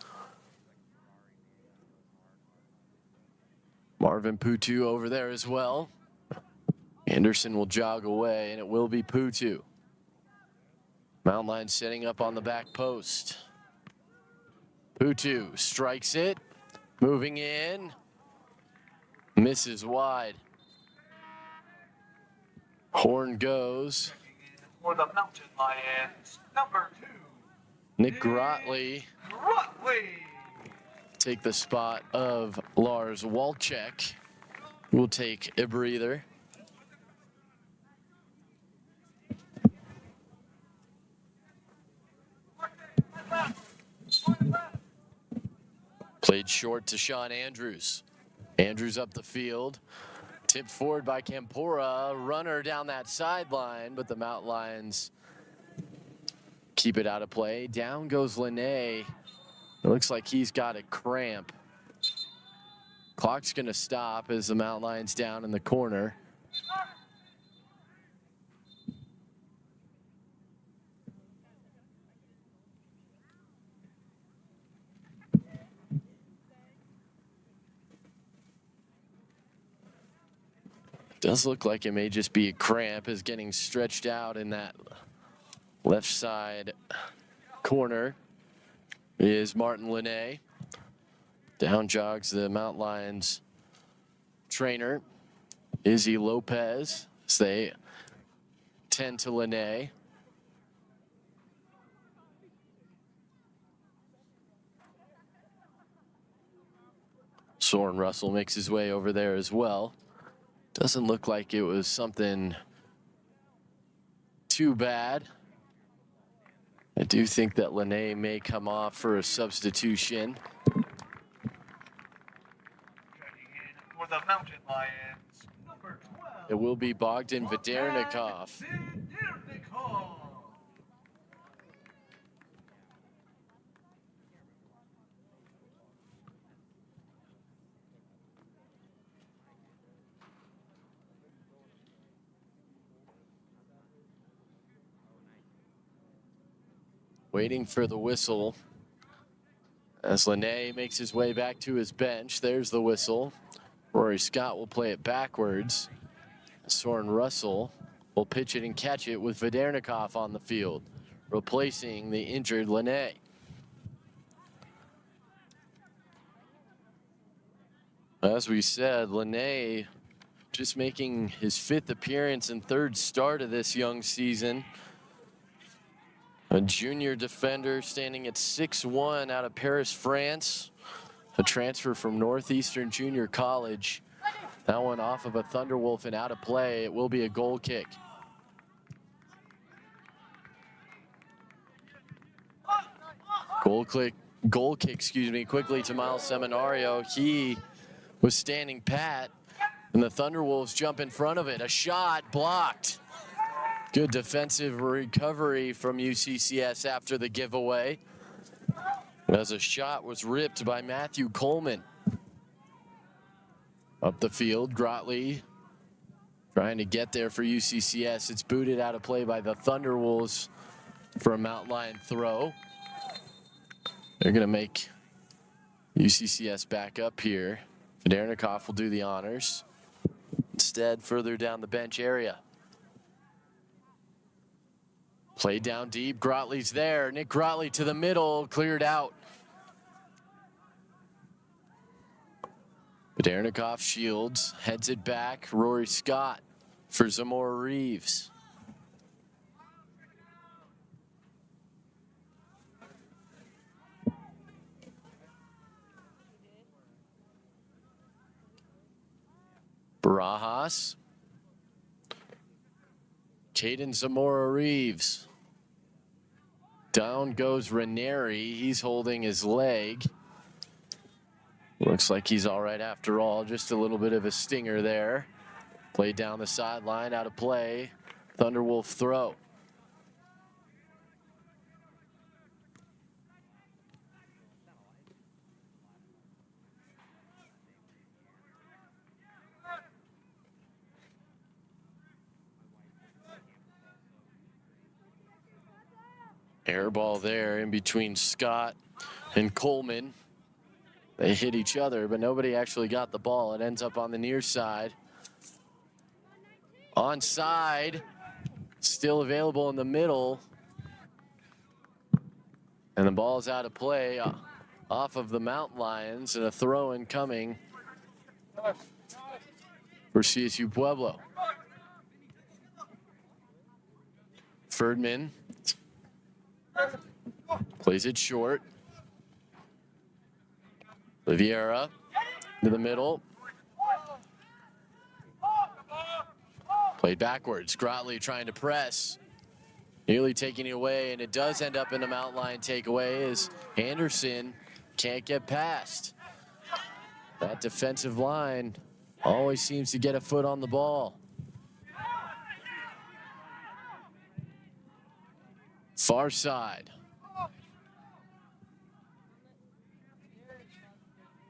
Marvin Putu over there as well. Anderson will jog away, and it will be Putu. Mountain Lions setting up on the back post. Putu strikes it, moving in, misses wide. Horn goes. For the Mountain Lions, number 2. Nick Grotley take the spot of Lars Walczek. We'll take a breather. Played short to Sean Andrews. Andrews up the field. Tipped forward by Campora. Runner down that sideline, but the Mountain Lions keep it out of play. Down goes Lene. It looks like he's got a cramp. Clock's going to stop as the Mountain Lions down in the corner. Does look like it may just be a cramp, is getting stretched out in that left side corner is Martin Lene. Down jogs the Mountain Lions trainer, Izzy Lopez, as they tend to Lene. Soren Russell makes his way over there as well. Doesn't look like it was something too bad. I do think that Lene may come off for a substitution. For the Mountain Lions, number 12. It will be Bogdan Vidernikov. waiting for the whistle. As Linné makes his way back to his bench, there's the whistle. Rory Scott will play it backwards. Soren Russell will pitch it and catch it with Vedernikov on the field, replacing the injured Linné. As we said, Linné just making his 5th appearance and 3rd start of this young season. A junior defender standing at 6'1" out of Paris, France. A transfer from Northeastern Junior College. That one off of a Thunderwolf and out of play. It will be a goal kick. Goal kick, quickly to Miles Seminario. He was standing pat, and the Thunderwolves jump in front of it. A shot blocked. Good defensive recovery from UCCS after the giveaway, as a shot was ripped by Matthew Coleman. Up the field, Grotley trying to get there for UCCS. It's booted out of play by the Thunderwolves for a Mountain Lion throw. They're gonna make UCCS back up here. Vedernikov will do the honors. Instead, further down the bench area. Play down deep, Grotley's there. Nick Grotley to the middle, cleared out. Vedernikov shields, heads it back. Rory Scott for Zamora Reeves. Barajas. Caden Zamora Reeves. Down goes Ranieri. He's holding his leg. Looks like he's all right after all. Just a little bit of a stinger there. Played down the sideline, out of play. Thunderwolf throw. Air ball there in between Scott and Coleman. They hit each other, but nobody actually got the ball. It ends up on the near side. Onside, still available in the middle. And the ball's out of play off of the Mountain Lions, and a throw incoming for CSU Pueblo. Ferdman plays it short. Riviera to the middle. Played backwards. Grotley trying to press. Nearly taking it away, and it does end up in a Mountain Lion takeaway as Anderson can't get past. That defensive line always seems to get a foot on the ball. Far side.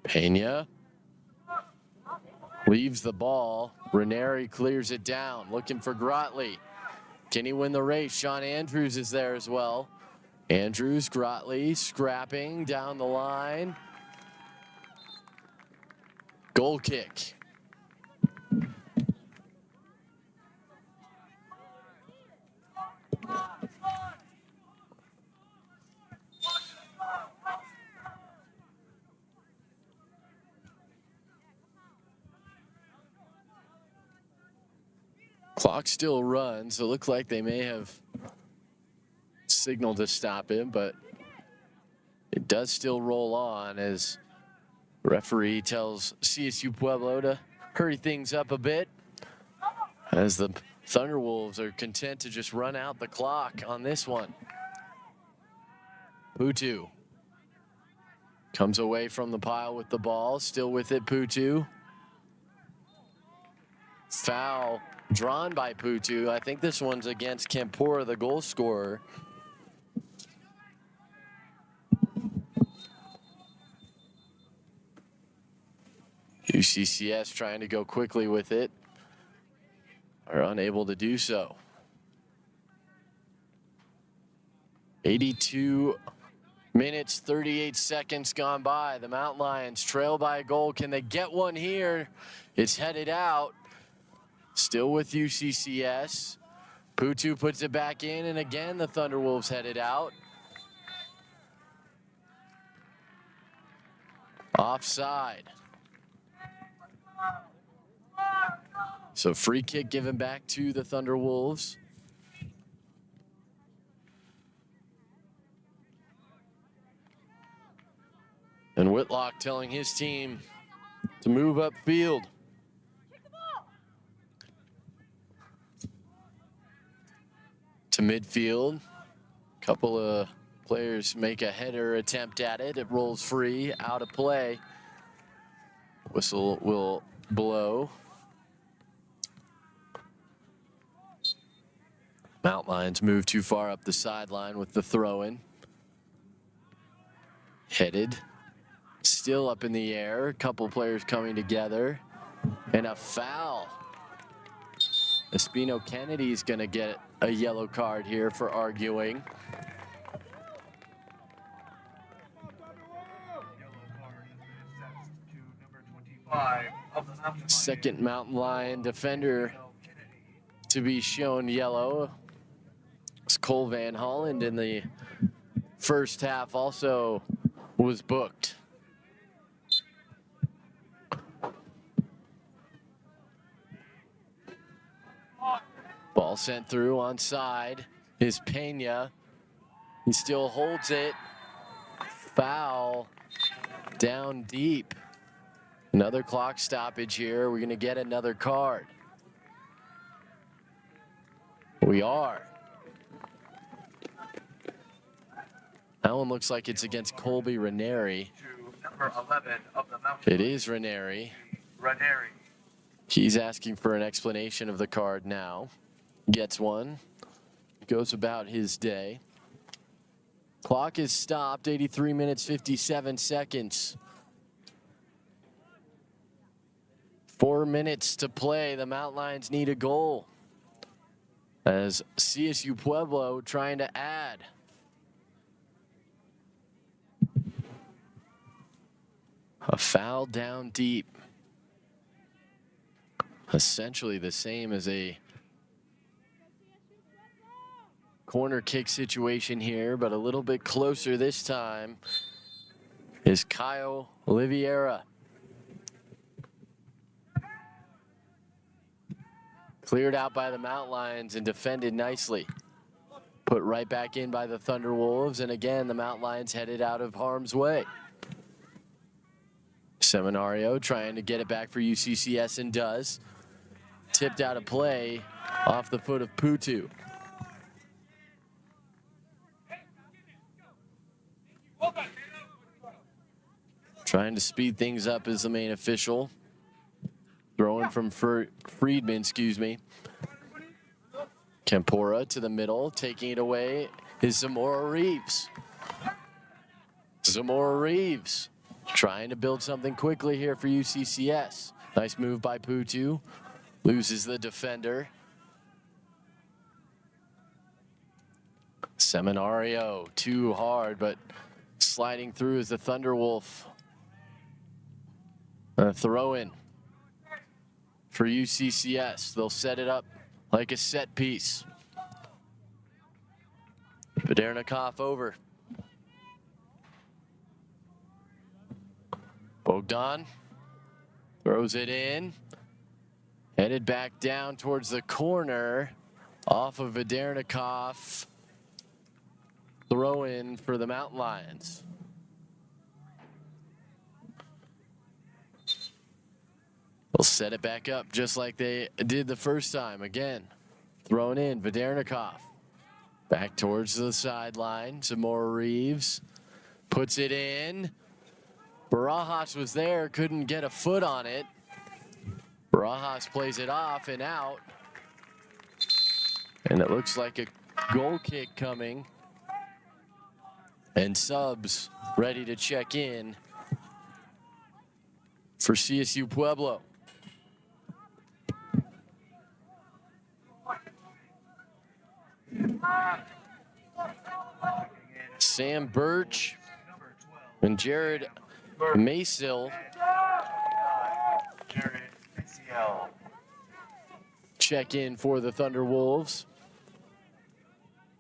Pena leaves the ball. Ranieri clears it down, looking for Grotley. Can he win the race? Sean Andrews is there as well. Andrews, Grotley scrapping down the line. Goal kick. Clock still runs. It looked like they may have signaled to stop him, but it does still roll on as the referee tells CSU Pueblo to hurry things up a bit, as the Thunderwolves are content to just run out the clock on this one. Putu comes away from the pile with the ball, still with it, Putu. Foul drawn by Putu. I think this one's against Kempora, the goal scorer. UCCS trying to go quickly with it, are unable to do so. 82 minutes, 38 seconds gone by. The Mountain Lions trail by a goal. Can they get one here? It's headed out. Still with UCCS. Putu puts it back in, and again the Thunderwolves headed out. Offside. So free kick given back to the Thunderwolves. And Whitlock telling his team to move upfield. To midfield. Couple of players make a header attempt at it. It rolls free, out of play. Whistle will blow. Mountain Lions move too far up the sideline with the throw-in. Headed. Still up in the air. A couple players coming together. And a foul. Espino Kennedy's going to get a yellow card here for arguing. Second Mountain Lion defender to be shown yellow. It's Cole Van Holland in the first half also was booked. Ball sent through onside is Pena. He still holds it. Foul down deep. Another clock stoppage here. We're going to get another card. We are. That one looks like it's against Colby Ranieri. Number 11 of the It is Ranieri. Ranieri. He's asking for an explanation of the card now. Gets one. Goes about his day. Clock is stopped. 83 minutes, 57 seconds. 4 minutes to play. The Mountain Lions need a goal. As CSU Pueblo trying to add. A foul down deep. Essentially the same as a corner kick situation here, but a little bit closer this time is Kyle Oliveira. Cleared out by the Mountain Lions and defended nicely. Put right back in by the Thunderwolves, and again the Mountain Lions headed out of harm's way. Seminario trying to get it back for UCCS and does. Tipped out of play off the foot of Putu. Trying to speed things up is the main official. Throwing from Friedman, excuse me. Campora to the middle, taking it away is Zamora Reeves. Zamora Reeves trying to build something quickly here for UCCS. Nice move by Putu. Loses the defender. Seminario, too hard, but sliding through is the Thunderwolf. A throw in for UCCS. They'll set it up like a set piece. Padernikov over. Bogdan throws it in. Headed back down towards the corner. Off of Padernikov. Throw in for the Mountain Lions. They'll set it back up just like they did the first time. Again, thrown in, Padernikov. Back towards the sideline. Zamora Reeves puts it in. Barajas was there, couldn't get a foot on it. Barajas plays it off and out. And it looks like a goal kick coming. And subs ready to check in for CSU Pueblo. Sam Birch and Jared Maysill check in for the Thunderwolves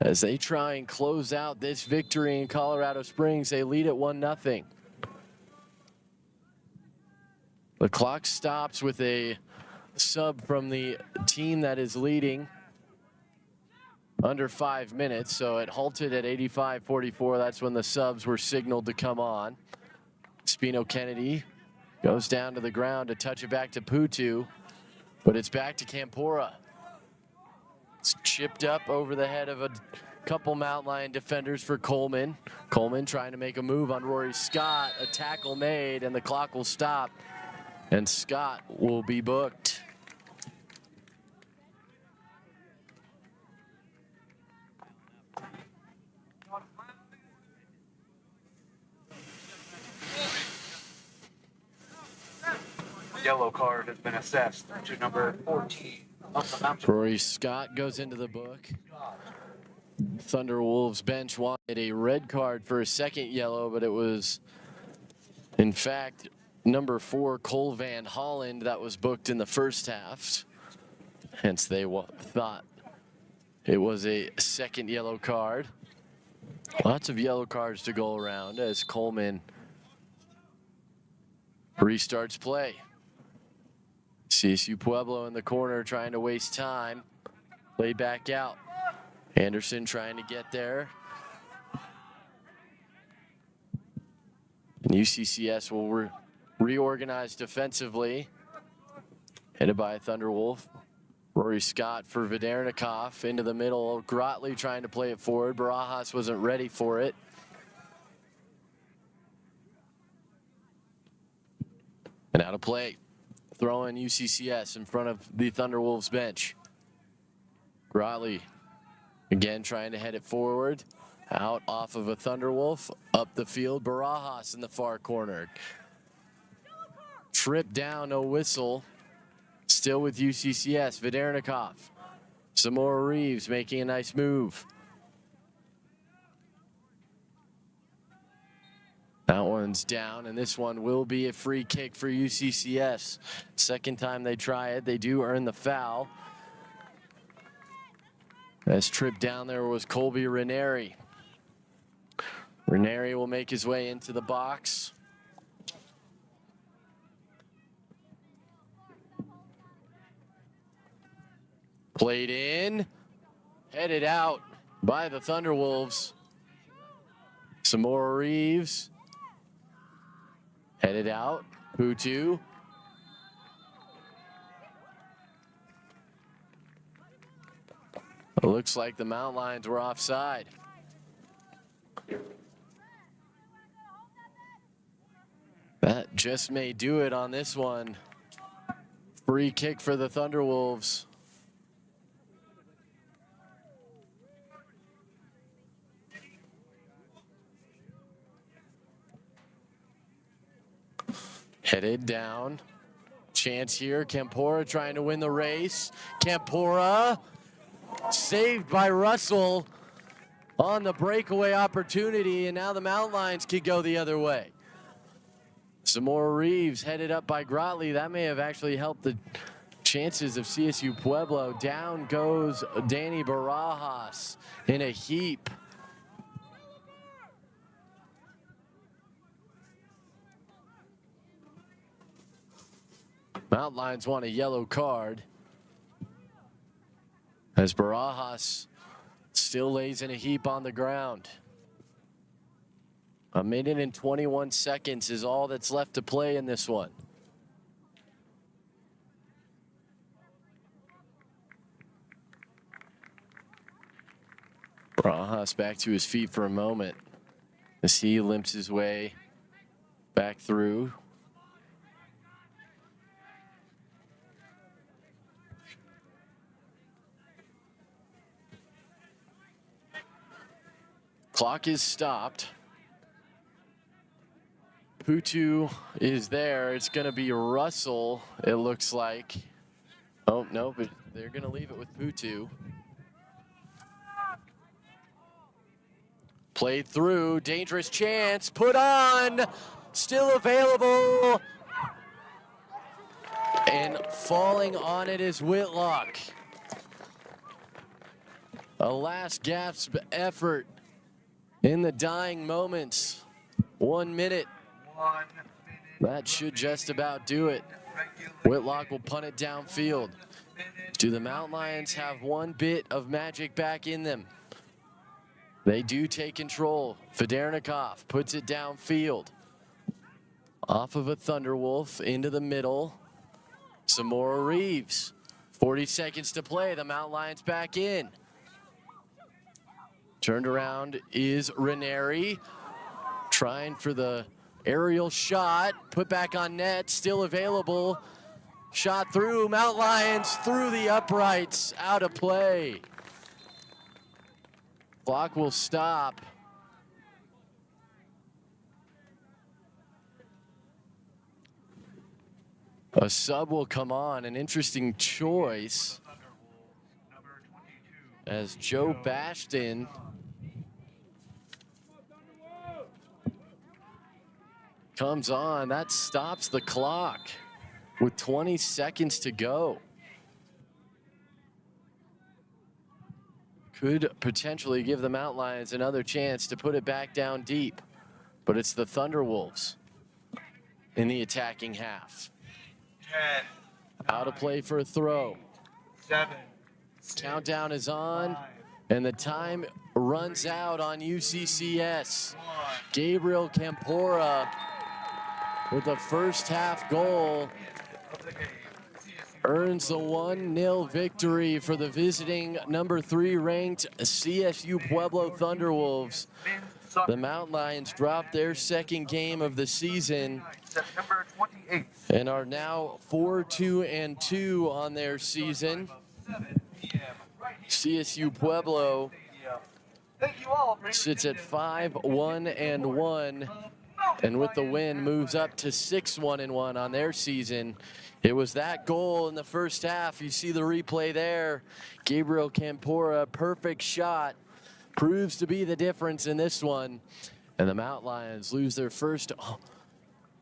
as they try and close out this victory in Colorado Springs. They lead at 1-0. The clock stops with a sub from the team that is leading under 5 minutes, so it halted at 85-44. That's when the subs were signaled to come on. Spino Kennedy goes down to the ground to touch it back to Putu, but it's back to Campora. It's chipped up over the head of a couple Mountain Lion defenders for Coleman. Coleman trying to make a move on Rory Scott. A tackle made, and the clock will stop, and Scott will be booked. Yellow card has been assessed to number 14 of the Mountain. Rory Scott goes into the book. Thunderwolves bench wanted a red card for a second yellow, but it was, in fact, number 4, Cole Van Holland, that was booked in the first half. Hence, they thought it was a second yellow card. Lots of yellow cards to go around as Coleman restarts play. CSU Pueblo in the corner trying to waste time. Play back out. Anderson trying to get there. And UCCS will reorganize defensively. Headed by a Thunderwolf. Rory Scott for Vidernikov into the middle. Grotley trying to play it forward. Barajas wasn't ready for it. And out of play. Throwing UCCS in front of the Thunderwolves bench. Grotley again trying to head it forward. Out off of a Thunderwolf. Up the field. Barajas in the far corner. Trip down, no whistle. Still with UCCS. Vidernikov. Samora Reeves making a nice move. That one's down, and this one will be a free kick for UCCS. Second time they try it, they do earn the foul. As trip down there was Colby Ranieri. Ranieri will make his way into the box. Played in, headed out by the Thunderwolves. Samora Reeves. Headed out, Putu. It looks like the Mountain Lions were offside. That just may do it on this one. Free kick for the Thunderwolves. Headed down. Chance here. Campora trying to win the race. Campora saved by Russell on the breakaway opportunity, and now the Mountain Lions could go the other way. Samora Reeves headed up by Grotley. That may have actually helped the chances of CSU Pueblo. Down goes Danny Barajas in a heap. Mountain Lions want a yellow card as Barajas still lays in a heap on the ground. 1 minute and 21 seconds is all that's left to play in this one. Barajas back to his feet for a moment as he limps his way back through. Clock is stopped. Putu is there. It's going to be Russell, it looks like. Oh, no, but they're going to leave it with Putu. Played through, dangerous chance, put on, still available. And falling on it is Whitlock. A last gasp effort in the dying moments. 1 minute. That should just about do it. Whitlock will punt it downfield. Do the Mountain Lions have one bit of magic back in them? They do take control. Federnikov puts it downfield. Off of a Thunderwolf into the middle. Samora Reeves. 40 seconds to play. The Mountain Lions back in. Turned around is Ranieri. Trying for the aerial shot. Put back on net. Still available. Shot through. Mountain Lions through the uprights. Out of play. Clock will stop. A sub will come on, an interesting choice as Joe Bashton comes on. That stops the clock with 20 seconds to go. Could potentially give the Mountain Lions another chance to put it back down deep, but it's the Thunderwolves in the attacking half. 10. Out of play for a throw. 7. Countdown is on, and the time runs out on UCCS. Gabriel Campora with the first half goal earns the 1-0 victory for the visiting number 3 ranked CSU Pueblo Thunderwolves. The Mountain Lions dropped their second game of the season and are now 4-2-2 on their season. CSU Pueblo sits at 5-1-1, and with the win moves up to 6-1-1 on their season. It was that goal in the first half. You see the replay there. Gabriel Campora, perfect shot, proves to be the difference in this one. And the Mountain Lions lose their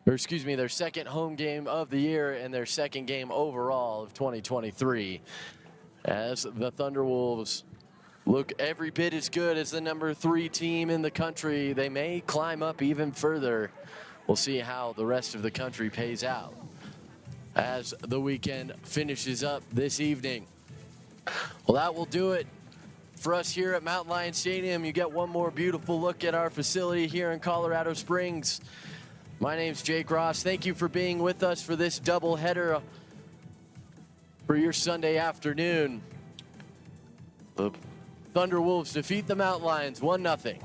their second home game of the year and their second game overall of 2023. As the Thunderwolves look every bit as good as the number 3 team in the country. They may climb up even further. We'll see how the rest of the country pays out as the weekend finishes up this evening. Well, that will do it for us here at Mountain Lion Stadium. You get one more beautiful look at our facility here in Colorado Springs. My name's Jake Ross. Thank you for being with us for this doubleheader for your Sunday afternoon. The Thunderwolves defeat the Mountain Lions 1-0.